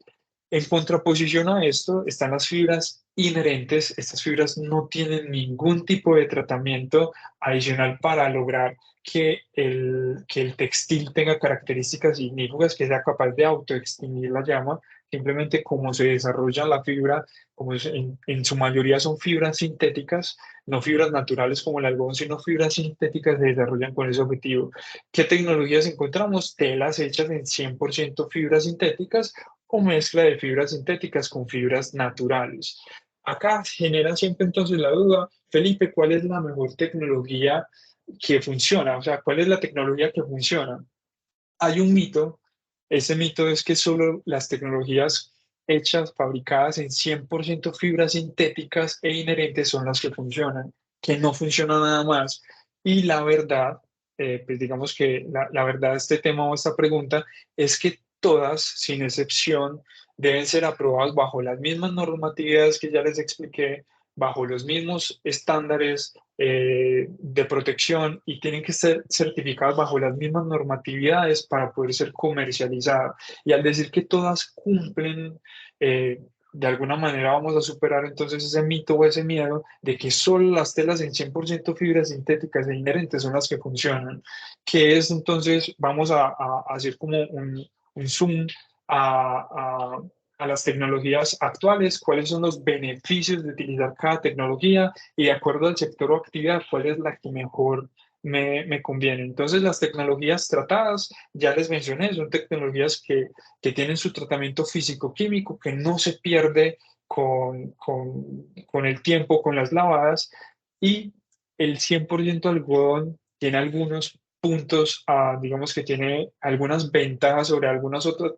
En contraposición a esto están las fibras inherentes. Estas fibras no tienen ningún tipo de tratamiento adicional para lograr que el textil tenga características ignífugas, que sea capaz de autoextinguir la llama. Simplemente como se desarrolla la fibra, en su mayoría son fibras sintéticas, no fibras naturales como el algodón, sino fibras sintéticas se desarrollan con ese objetivo. ¿Qué tecnologías encontramos? Telas hechas en 100% fibras sintéticas o mezcla de fibras sintéticas con fibras naturales. Acá genera siempre entonces la duda, Felipe, ¿cuál es la mejor tecnología que funciona? O sea, ¿cuál es la tecnología que funciona? Hay un mito, ese mito es que solo las tecnologías hechas, fabricadas en 100% fibras sintéticas e inherentes son las que funcionan, que no funciona nada más. Y la verdad, pues digamos que la verdad de este tema o esta pregunta es que todas, sin excepción, deben ser aprobadas bajo las mismas normatividades que ya les expliqué, bajo los mismos estándares de protección y tienen que ser certificadas bajo las mismas normatividades para poder ser comercializadas. Y al decir que todas cumplen, de alguna manera vamos a superar entonces ese mito o ese miedo de que solo las telas en 100% fibras sintéticas e inherentes son las que funcionan. Que es entonces, vamos a hacer como un zoom a, a a las tecnologías actuales, cuáles son los beneficios de utilizar cada tecnología y de acuerdo al sector o actividad, cuál es la que mejor me conviene. Entonces, las tecnologías tratadas, ya les mencioné, son tecnologías que tienen su tratamiento físico-químico, que no se pierde con el tiempo, con las lavadas, y el 100% algodón tiene algunos puntos, digamos que tiene algunas ventajas sobre algunas otras,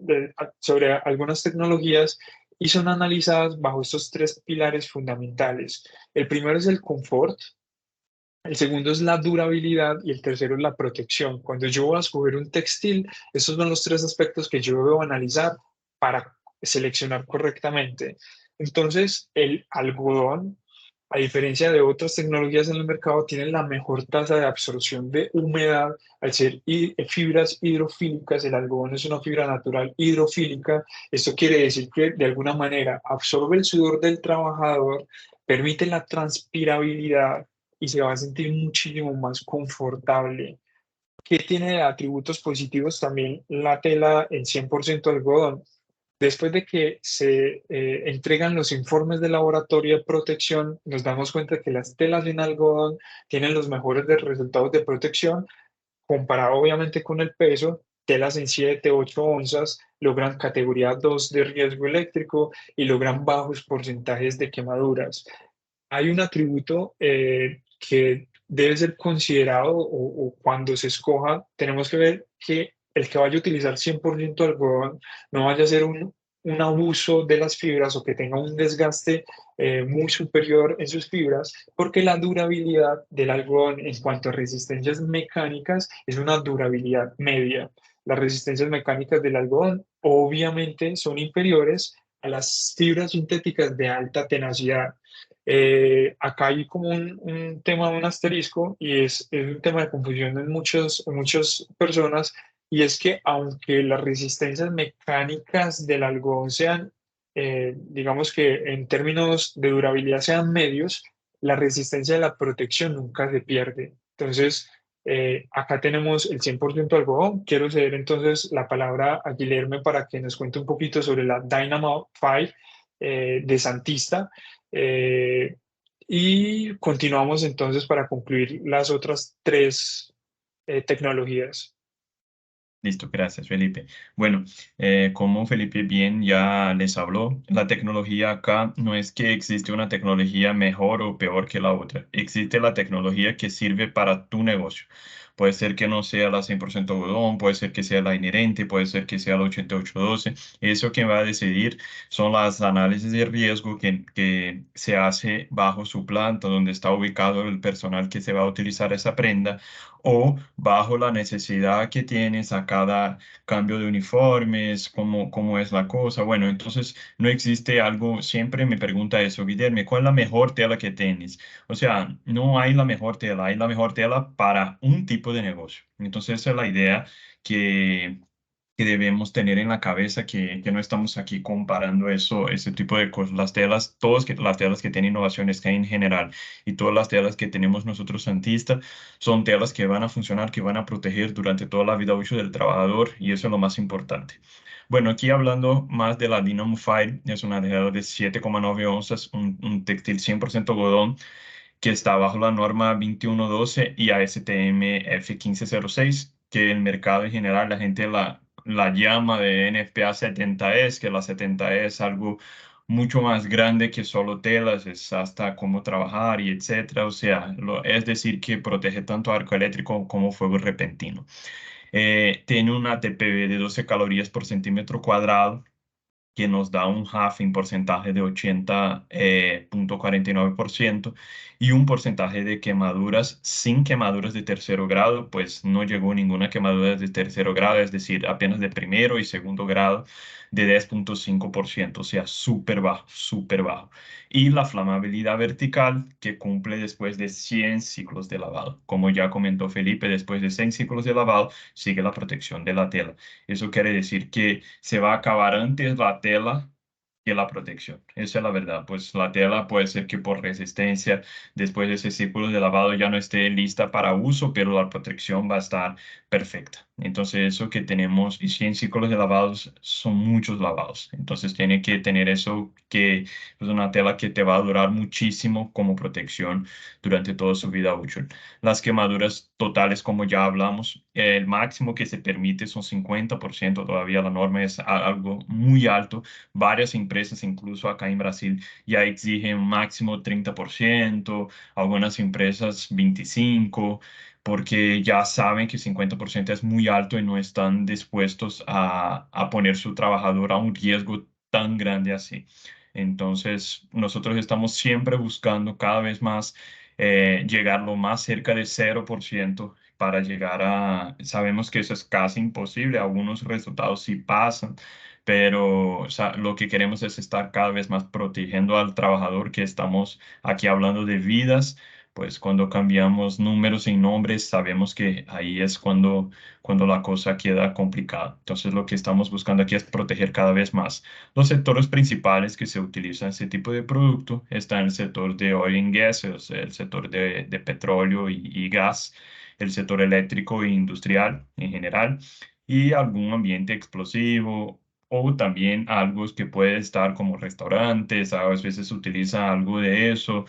sobre algunas tecnologías y son analizadas bajo estos tres pilares fundamentales. El primero es el confort, el segundo es la durabilidad y el tercero es la protección. Cuando yo voy a escoger un textil, esos son los tres aspectos que yo debo analizar para seleccionar correctamente. Entonces, el algodón, a diferencia de otras tecnologías en el mercado, tiene la mejor tasa de absorción de humedad al ser fibras hidrofílicas. El algodón es una fibra natural hidrofílica. Esto quiere decir que de alguna manera absorbe el sudor del trabajador, permite la transpirabilidad y se va a sentir muchísimo más confortable. ¿Qué tiene de atributos positivos también la tela en 100% algodón? Después de que se entregan los informes de laboratorio de protección, nos damos cuenta que las telas en algodón tienen los mejores resultados de protección, comparado obviamente con el peso. Telas en 7, 8 onzas logran categoría 2 de riesgo eléctrico y logran bajos porcentajes de quemaduras. Hay un atributo que debe ser considerado o cuando se escoja, tenemos que ver que el que vaya a utilizar 100% algodón no vaya a ser un abuso de las fibras o que tenga un desgaste muy superior en sus fibras, porque la durabilidad del algodón en cuanto a resistencias mecánicas es una durabilidad media. Las resistencias mecánicas del algodón obviamente son inferiores a las fibras sintéticas de alta tenacidad. Acá hay como un tema, un asterisco, y es un tema de confusión en muchas personas, y es que aunque las resistencias mecánicas del algodón sean, digamos que en términos de durabilidad sean medios, la resistencia de la protección nunca se pierde. Entonces, Acá tenemos el 100% algodón. Quiero ceder entonces la palabra a Guilherme para que nos cuente un poquito sobre la Dynamo 5 de Santista. Eh, y continuamos entonces para concluir las otras tres tecnologías. Listo, gracias, Felipe. Bueno, como Felipe bien ya les habló, la tecnología acá no es que existe una tecnología mejor o peor que la otra. Existe la tecnología que sirve para tu negocio. Puede ser que no sea la 100% algodón, puede ser que sea la inherente, puede ser que sea la 8812. Eso que va a decidir son las análisis de riesgo que se hace bajo su planta, donde está ubicado el personal que se va a utilizar esa prenda o bajo la necesidad que tienes a cada cambio de uniformes, cómo es la cosa. Bueno, entonces no existe algo, siempre me pregunta eso, Guillermo, ¿cuál es la mejor tela que tienes? O sea, no hay la mejor tela, hay la mejor tela para un tipo de negocio. Entonces esa es la idea que que debemos tener en la cabeza que no estamos aquí comparando eso, ese tipo de cosas. Las telas, las telas que tienen innovaciones que hay en general y todas las telas que tenemos nosotros santistas son telas que van a funcionar, que van a proteger durante toda la vida útil del trabajador y eso es lo más importante. Bueno, aquí hablando más de la Dynamo Fire, es una tela de 7,9 onzas, un textil 100% algodón que está bajo la norma 2112 y ASTM F1506, que el mercado en general la gente la llama de NFPA 70S, que la 70E es algo mucho más grande que solo telas, es hasta cómo trabajar y etcétera. O sea, es decir, que protege tanto arco eléctrico como fuego repentino. Tiene una ATPB de 12 calorías por centímetro cuadrado que nos da un halving porcentaje de 80,49% y un porcentaje de quemaduras sin quemaduras de tercero grado, pues no llegó ninguna quemadura de tercero grado, es decir, apenas de primero y segundo grado de 10,5%, o sea, súper bajo, súper bajo. Y la flamabilidad vertical que cumple después de 100 ciclos de lavado. Como ya comentó Felipe, después de 100 ciclos de lavado sigue la protección de la tela. Eso quiere decir que se va a acabar antes la tela que la protección. Esa es la verdad. Pues la tela puede ser que por resistencia, después de ese círculo de lavado ya no esté lista para uso, pero la protección va a estar perfecta. Entonces eso que tenemos, y 100 círculos de lavados son muchos lavados. Entonces tiene que tener eso que es una tela que te va a durar muchísimo como protección durante toda su vida útil. Las quemaduras totales, como ya hablamos, el máximo que se permite son 50%, todavía la norma es algo muy alto. Varias empresas, incluso acá en Brasil, ya exigen un máximo 30%, algunas empresas 25%, porque ya saben que 50% es muy alto y no están dispuestos a poner su trabajador a un riesgo tan grande así. Entonces, nosotros estamos siempre buscando cada vez más llegar lo más cerca de 0% para llegar sabemos que eso es casi imposible, algunos resultados sí pasan, pero o sea, lo que queremos es estar cada vez más protegiendo al trabajador, que estamos aquí hablando de vidas. Pues cuando cambiamos números y nombres, sabemos que ahí es cuando la cosa queda complicada. Entonces, lo que estamos buscando aquí es proteger cada vez más. Los sectores principales que se utilizan ese tipo de producto están el sector de oil and gas, el sector de petróleo y gas, el sector eléctrico e industrial en general y algún ambiente explosivo o también algo que puede estar como restaurantes, a veces se utiliza algo de eso,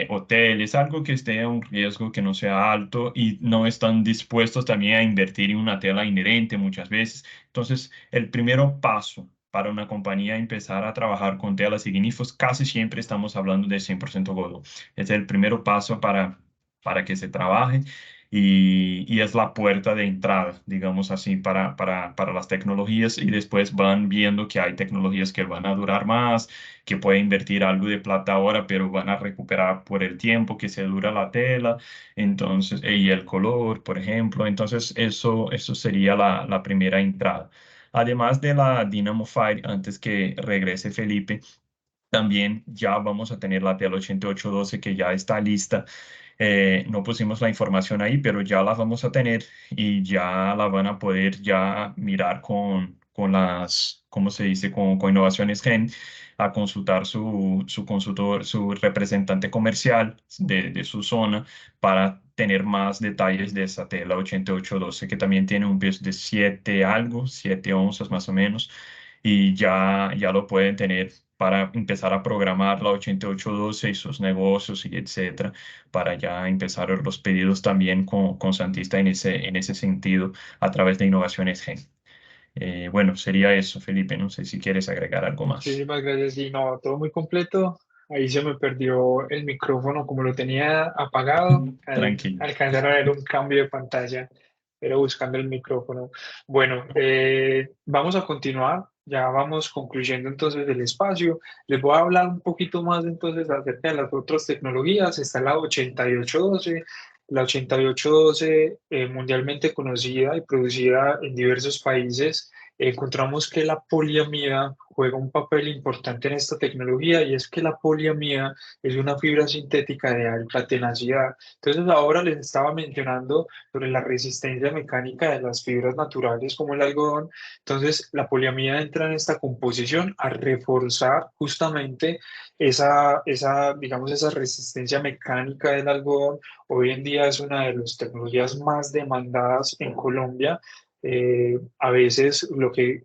hoteles, algo que esté a un riesgo que no sea alto y no están dispuestos también a invertir en una tela inherente muchas veces. Entonces, el primer paso para una compañía empezar a trabajar con telas ignífugos, casi siempre estamos hablando de 100% godo. Es el primer paso para que se trabaje y es la puerta de entrada, digamos así, para las tecnologías y después van viendo que hay tecnologías que van a durar más, que pueden invertir algo de plata ahora, pero van a recuperar por el tiempo que se dura la tela, entonces, y el color, por ejemplo. Entonces, eso sería la primera entrada. Además de la Dynamo Fire, antes que regrese Felipe, también ya vamos a tener la tela 8812 que ya está lista. No pusimos la información ahí, pero ya la vamos a tener y ya la van a poder ya mirar con las, ¿cómo se dice? Con Innovaciones Gen a consultar su consultor, su representante comercial de su zona para tener más detalles de esa tela 8812, que también tiene un peso de 7 algo, 7 onzas más o menos, y ya lo pueden tener para empezar a programar la 8812 y sus negocios y etcétera, para ya empezar los pedidos también con Santista en ese sentido a través de Innovaciones Gen. Bueno, sería eso, Felipe. No sé si quieres agregar algo más. Muchísimas gracias. Y no, todo muy completo. Ahí se me perdió el micrófono como lo tenía apagado al Tranquilo. alcanzar a ver un cambio de pantalla, pero buscando el micrófono. Bueno, vamos a continuar. Ya vamos concluyendo entonces el espacio. Les voy a hablar un poquito más entonces acerca de las otras tecnologías. Está la 8812. La 8812, mundialmente conocida y producida en diversos países, encontramos que la poliamida juega un papel importante en esta tecnología, y es que la poliamida es una fibra sintética de alta tenacidad. Entonces ahora les estaba mencionando sobre la resistencia mecánica de las fibras naturales como el algodón. Entonces la poliamida entra en esta composición a reforzar justamente digamos, esa resistencia mecánica del algodón. Hoy en día es una de las tecnologías más demandadas en Colombia. A veces lo que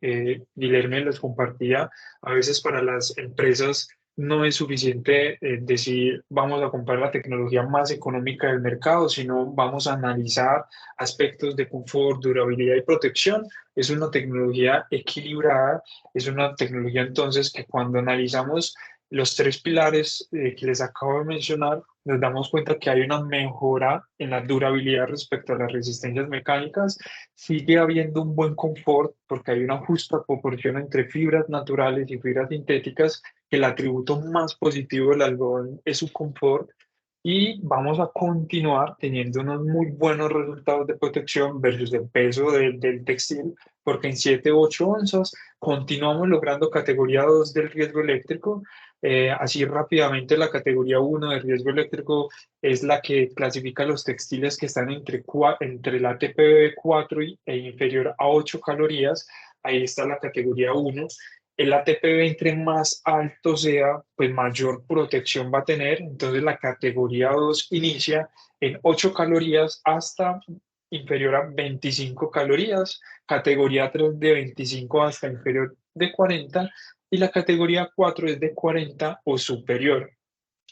Guilherme les compartía, a veces para las empresas no es suficiente decir vamos a comprar la tecnología más económica del mercado, sino vamos a analizar aspectos de confort, durabilidad y protección. Es una tecnología equilibrada, es una tecnología entonces que cuando analizamos los tres pilares que les acabo de mencionar, nos damos cuenta que hay una mejora en la durabilidad respecto a las resistencias mecánicas. Sigue habiendo un buen confort porque hay una justa proporción entre fibras naturales y fibras sintéticas, que el atributo más positivo del algodón es su confort, y vamos a continuar teniendo unos muy buenos resultados de protección versus el peso del textil, porque en 7 u 8 onzas continuamos logrando categoría 2 del riesgo eléctrico. Así rápidamente, la categoría 1 de riesgo eléctrico es la que clasifica los textiles que están entre la TPB 4 e inferior a 8 calorías. Ahí está la categoría 1. El ATP entre más alto sea, pues mayor protección va a tener. Entonces la categoría 2 inicia en 8 calorías hasta inferior a 25 calorías, categoría 3 de 25 hasta inferior de 40, y la categoría 4 es de 40 o superior.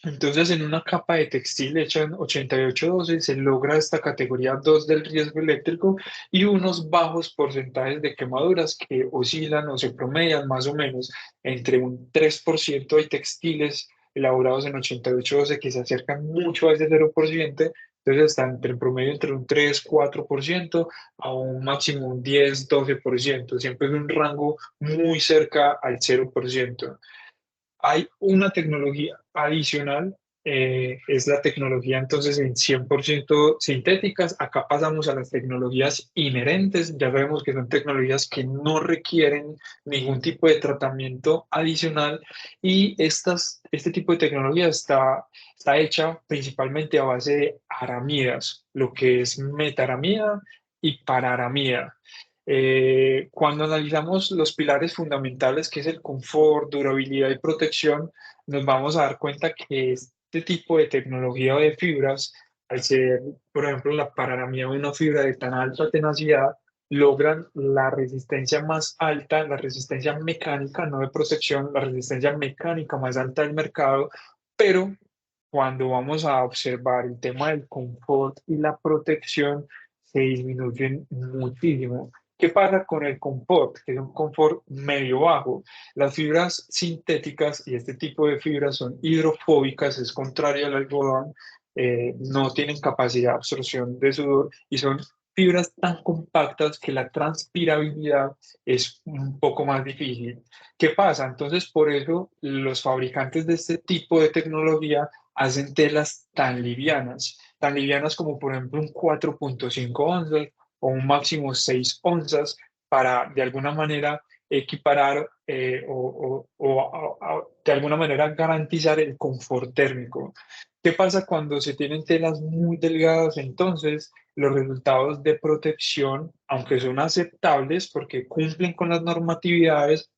Entonces, en una capa de textil hecha en 8812 se logra esta categoría 2 del riesgo eléctrico y unos bajos porcentajes de quemaduras que oscilan o se promedian más o menos entre un 3%. Hay textiles elaborados en 8812 que se acercan mucho a ese 0%. Entonces están entre en promedio entre un 3-4% a un máximo un 10-12%. Siempre es un rango muy cerca al 0%. Hay una tecnología adicional, es la tecnología entonces en 100% sintéticas. Acá pasamos a las tecnologías inherentes. Ya sabemos que son tecnologías que no requieren ningún tipo de tratamiento adicional, y este tipo de tecnología está hecha principalmente a base de aramidas, lo que es metaramida y pararamida. Cuando analizamos los pilares fundamentales, que es el confort, durabilidad y protección, nos vamos a dar cuenta que este tipo de tecnología o de fibras, al ser, por ejemplo, la pararamida de una fibra de tan alta tenacidad, logran la resistencia más alta, la resistencia mecánica, no de protección, la resistencia mecánica más alta del mercado. Pero cuando vamos a observar el tema del confort y la protección, se disminuyen muchísimo. ¿Qué pasa con el confort? Que es un confort medio bajo. Las fibras sintéticas y este tipo de fibras son hidrofóbicas, es contrario al algodón, no tienen capacidad de absorción de sudor y son fibras tan compactas que la transpirabilidad es un poco más difícil. ¿Qué pasa? Entonces, por eso los fabricantes de este tipo de tecnología hacen telas tan livianas como por ejemplo un 4,5 onzas o un máximo 6 onzas, para de alguna manera equiparar de alguna manera garantizar el confort térmico. ¿Qué pasa cuando se tienen telas muy delgadas? Entonces, los resultados de protección, aunque son aceptables porque cumplen con las normatividades,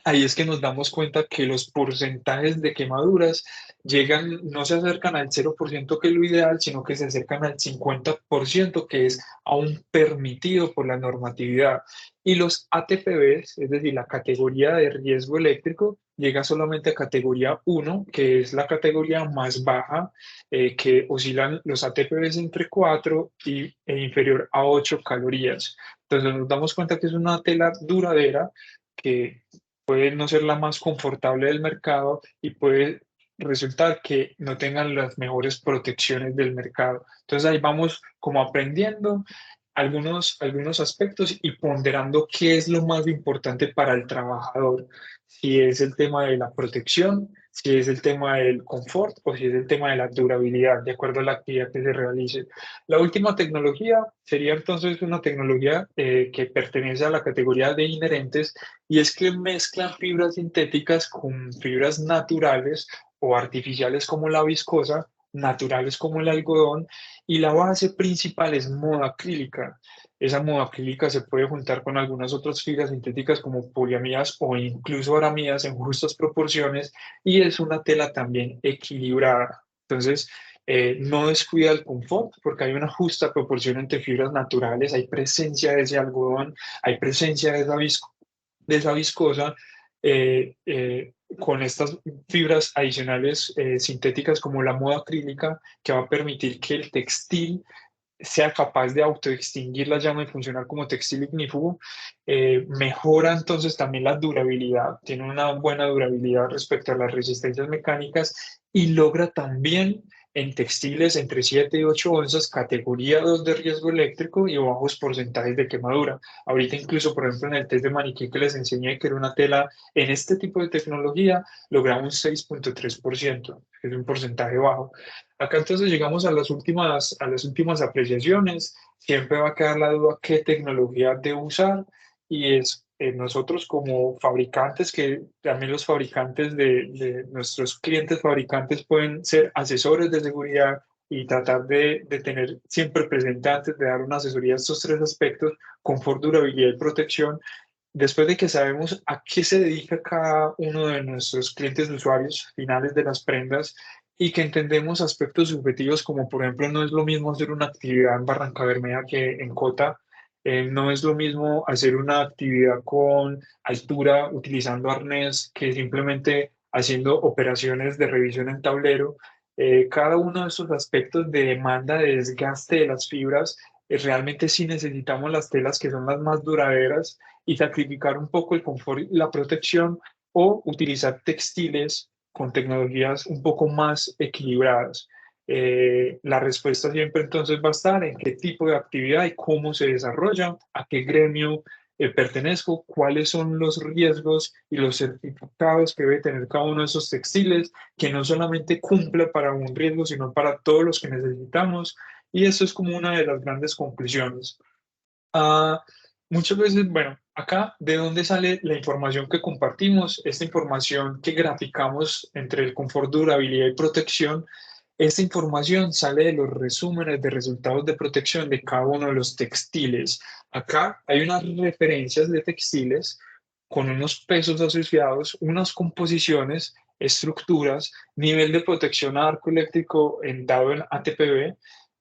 Ahí es que nos damos cuenta que los porcentajes de quemaduras llegan, no se acercan al 0% que es lo ideal, sino que se acercan al 50% que es aún permitido por la normatividad. Y los ATPBs, es decir, la categoría de riesgo eléctrico, llega solamente a categoría 1, que es la categoría más baja, que oscilan los ATPBs entre 4 e inferior a 8 calorías. Entonces nos damos cuenta que es una tela duradera que puede no ser la más confortable del mercado y puede resultar que no tengan las mejores protecciones del mercado. Entonces ahí vamos como aprendiendo algunos aspectos y ponderando qué es lo más importante para el trabajador, si es el tema de la protección, si es el tema del confort o si es el tema de la durabilidad, de acuerdo a la actividad que se realice. La última tecnología sería entonces una tecnología que pertenece a la categoría de inherentes y es que mezclan fibras sintéticas con fibras naturales o artificiales como la viscosa, naturales como el algodón, y la base principal es moda acrílica. Esa moda acrílica se puede juntar con algunas otras fibras sintéticas como poliamidas o incluso aramidas en justas proporciones y es una tela también equilibrada. Entonces, no descuida el confort porque hay una justa proporción entre fibras naturales, hay presencia de ese algodón, hay presencia de esa viscosa con estas fibras adicionales sintéticas como la moda acrílica que va a permitir que el textil sea capaz de autoextinguir la llama y funcionar como textil ignífugo, mejora entonces también la durabilidad, tiene una buena durabilidad respecto a las resistencias mecánicas y logra también en textiles entre 7 y 8 onzas, categoría 2 de riesgo eléctrico y bajos porcentajes de quemadura. Ahorita incluso, por ejemplo, en el test de maniquí que les enseñé, que era una tela en este tipo de tecnología, lograba un 6,3%, que es un porcentaje bajo. Acá entonces llegamos a las últimas apreciaciones. Siempre va a quedar la duda qué tecnología debo usar y es nosotros como fabricantes, que también los fabricantes de nuestros clientes fabricantes pueden ser asesores de seguridad y tratar de tener siempre presente antes de dar una asesoría estos tres aspectos, confort, durabilidad y protección. Después de que sabemos a qué se dedica cada uno de nuestros clientes usuarios finales de las prendas y que entendemos aspectos subjetivos como por ejemplo no es lo mismo hacer una actividad en Barranca Bermeja que en Cota, no es lo mismo hacer una actividad con altura utilizando arnés que simplemente haciendo operaciones de revisión en tablero. Cada uno de esos aspectos de demanda de desgaste de las fibras, realmente sí necesitamos las telas que son las más duraderas y sacrificar un poco el confort y la protección o utilizar textiles con tecnologías un poco más equilibradas. La respuesta siempre entonces va a estar en qué tipo de actividad y cómo se desarrolla, a qué gremio pertenezco, cuáles son los riesgos y los certificados que debe tener cada uno de esos textiles, que no solamente cumple para un riesgo, sino para todos los que necesitamos. Y eso es como una de las grandes conclusiones. Ah, muchas veces, bueno, acá de dónde sale la información que compartimos, esta información que graficamos entre el confort, durabilidad y protección, esta información sale de los resúmenes de resultados de protección de cada uno de los textiles. Acá hay unas referencias de textiles con unos pesos asociados, unas composiciones, estructuras, nivel de protección a arco eléctrico dado en ATPB,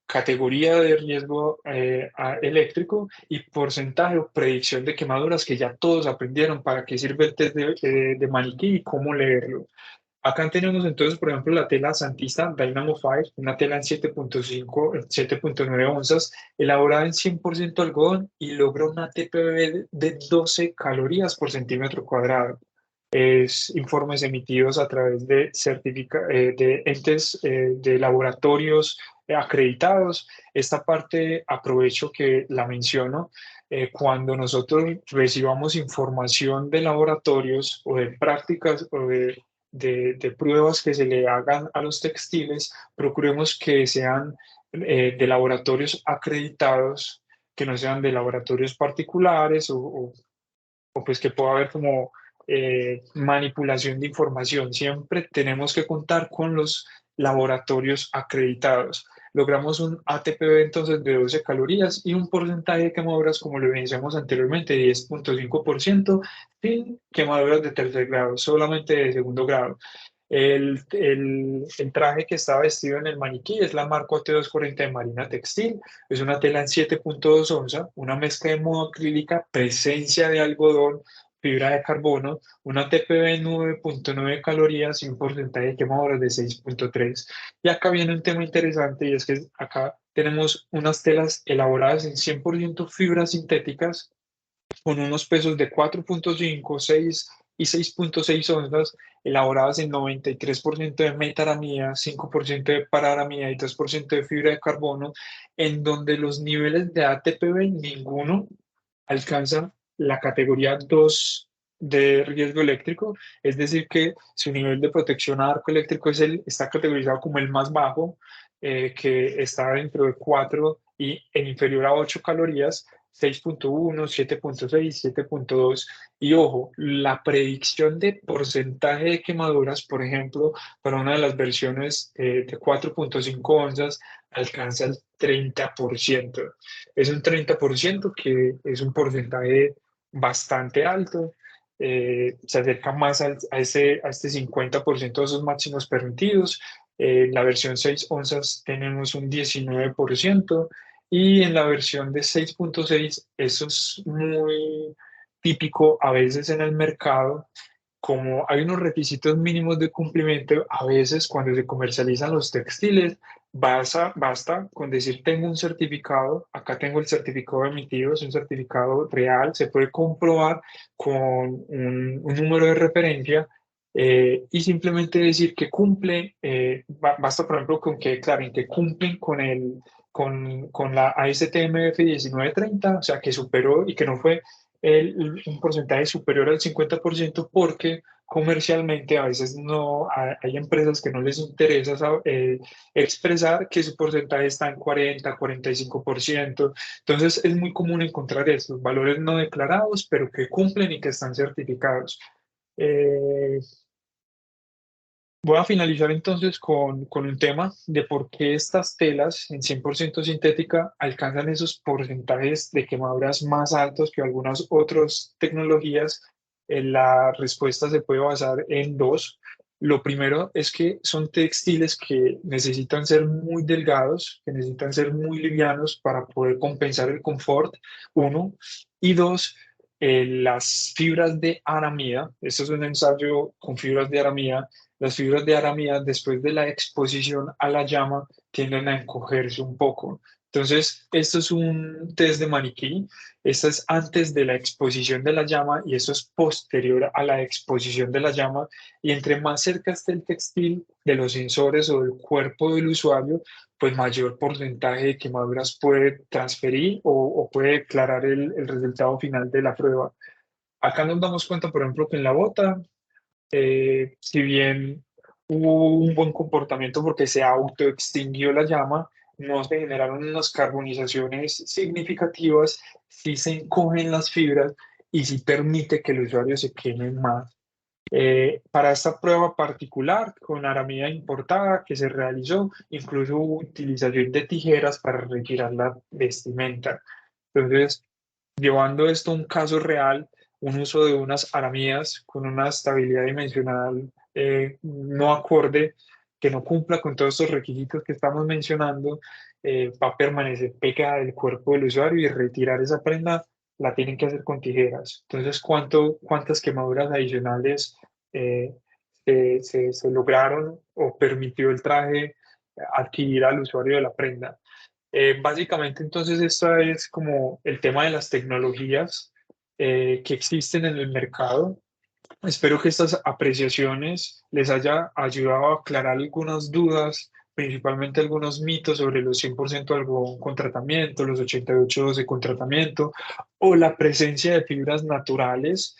categoría de riesgo eléctrico y porcentaje o predicción de quemaduras que ya todos aprendieron para qué sirve el test de maniquí y cómo leerlo. Acá tenemos entonces, por ejemplo, la tela Santista Dynamo 5, una tela en 7,5, 7,9 onzas, elaborada en 100% algodón y logra una TPB de 12 calorías por centímetro cuadrado. Es informes emitidos a través de entes de laboratorios acreditados. Esta parte aprovecho que la menciono. Cuando nosotros recibamos información de laboratorios o de prácticas o de pruebas que se le hagan a los textiles, procuremos que sean de laboratorios acreditados, que no sean de laboratorios particulares o pues que pueda haber como manipulación de información. Siempre tenemos que contar con los laboratorios acreditados. logramos un ATP entonces de 12 calorías y un porcentaje de quemaduras, como lo decíamos anteriormente, 10,5%, sin quemaduras de tercer grado, solamente de segundo grado. El traje que está vestido en el maniquí es la Marco T240 de Marina Textil. Es una tela en 7,2 onzas, una mezcla de modo acrílica, presencia de algodón, fibra de carbono, una TPV 9,9 calorías y un porcentaje de quemaduras de 6,3. Y acá viene un tema interesante y es que acá tenemos unas telas elaboradas en 100% fibras sintéticas con unos pesos de 4,5, 6 y 6,6 onzas, elaboradas en 93% de metaramida, 5% de pararamida y 2% de fibra de carbono, en donde los niveles de ATPB ninguno alcanza la categoría 2 de riesgo eléctrico, es decir, que su nivel de protección a arco eléctrico está categorizado como el más bajo, que está dentro de 4 y en inferior a 8 calorías, 6,1, 7,6, 7,2. Y ojo, la predicción de porcentaje de quemaduras, por ejemplo, para una de las versiones de 4,5 onzas, alcanza el 30%. Es un 30% que es un porcentaje bastante alto. Se acerca más a este 50% de esos máximos permitidos. En la versión 6 onzas tenemos un 19% y en la versión de 6,6 eso es muy típico a veces en el mercado. Como hay unos requisitos mínimos de cumplimiento, a veces cuando se comercializan los textiles, basta con decir tengo un certificado, acá tengo el certificado emitido, es un certificado real, se puede comprobar con un número de referencia, y simplemente decir que cumple, basta por ejemplo con que declaren que cumplen con la ASTM F1930, o sea que superó y que no fue un porcentaje superior al 50%, porque comercialmente a veces no hay empresas que no les interesa expresar que su porcentaje está en 40, 45%. Entonces es muy común encontrar estos valores no declarados, pero que cumplen y que están certificados. Eh, Voy a finalizar entonces con un tema de por qué estas telas en 100% sintética alcanzan esos porcentajes de quemaduras más altos que algunas otras tecnologías. La respuesta se puede basar en dos. Lo primero es que son textiles que necesitan ser muy delgados, que necesitan ser muy livianos para poder compensar el confort, uno. Y dos, las fibras de aramida, esto es un ensayo con fibras de aramida. Las fibras de aramida, después de la exposición a la llama, tienden a encogerse un poco. Entonces, esto es un test de maniquí. Esto es antes de la exposición de la llama y eso es posterior a la exposición de la llama. Y entre más cerca esté el textil de los sensores o del cuerpo del usuario, pues mayor porcentaje de quemaduras puede transferir o puede declarar el resultado final de la prueba. Acá nos damos cuenta, por ejemplo, que en la bota, si bien hubo un buen comportamiento porque se autoextinguió la llama, no se generaron unas carbonizaciones significativas, sí se encogen las fibras y sí permite que el usuario se queme más. Para esta prueba particular con aramida importada que se realizó, incluso hubo utilización de tijeras para retirar la vestimenta. Entonces, llevando esto a un caso real, un uso de unas aramidas con una estabilidad dimensional no acorde, que no cumpla con todos estos requisitos que estamos mencionando, va a permanecer pegada del cuerpo del usuario y retirar esa prenda la tienen que hacer con tijeras. Entonces, ¿cuántas quemaduras adicionales eh, se lograron o permitió el traje adquirir al usuario de la prenda? Básicamente, entonces, esto es como el tema de las tecnologías que existen en el mercado. Espero que estas apreciaciones les haya ayudado a aclarar algunas dudas, principalmente algunos mitos sobre los 100% algodón con tratamiento, los 88-12 con tratamiento, o la presencia de fibras naturales,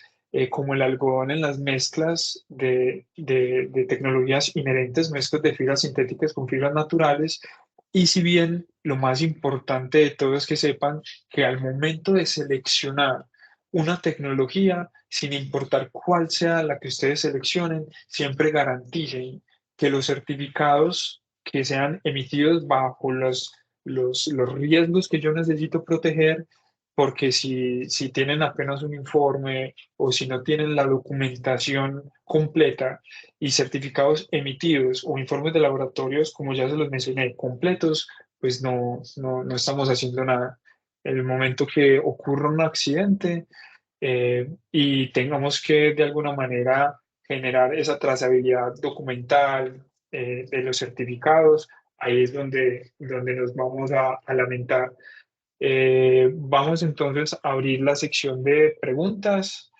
como el algodón en las mezclas de tecnologías inherentes, mezclas de fibras sintéticas con fibras naturales. Y si bien lo más importante de todo es que sepan que al momento de seleccionar una tecnología, sin importar cuál sea la que ustedes seleccionen, siempre garanticen que los certificados que sean emitidos bajo los riesgos que yo necesito proteger, porque si tienen apenas un informe o si no tienen la documentación completa y certificados emitidos o informes de laboratorios, como ya se los mencioné, completos, pues no estamos haciendo nada. El momento que ocurra un accidente y tengamos que de alguna manera generar esa trazabilidad documental de los certificados, ahí es donde nos vamos a lamentar. Vamos entonces a abrir la sección de preguntas.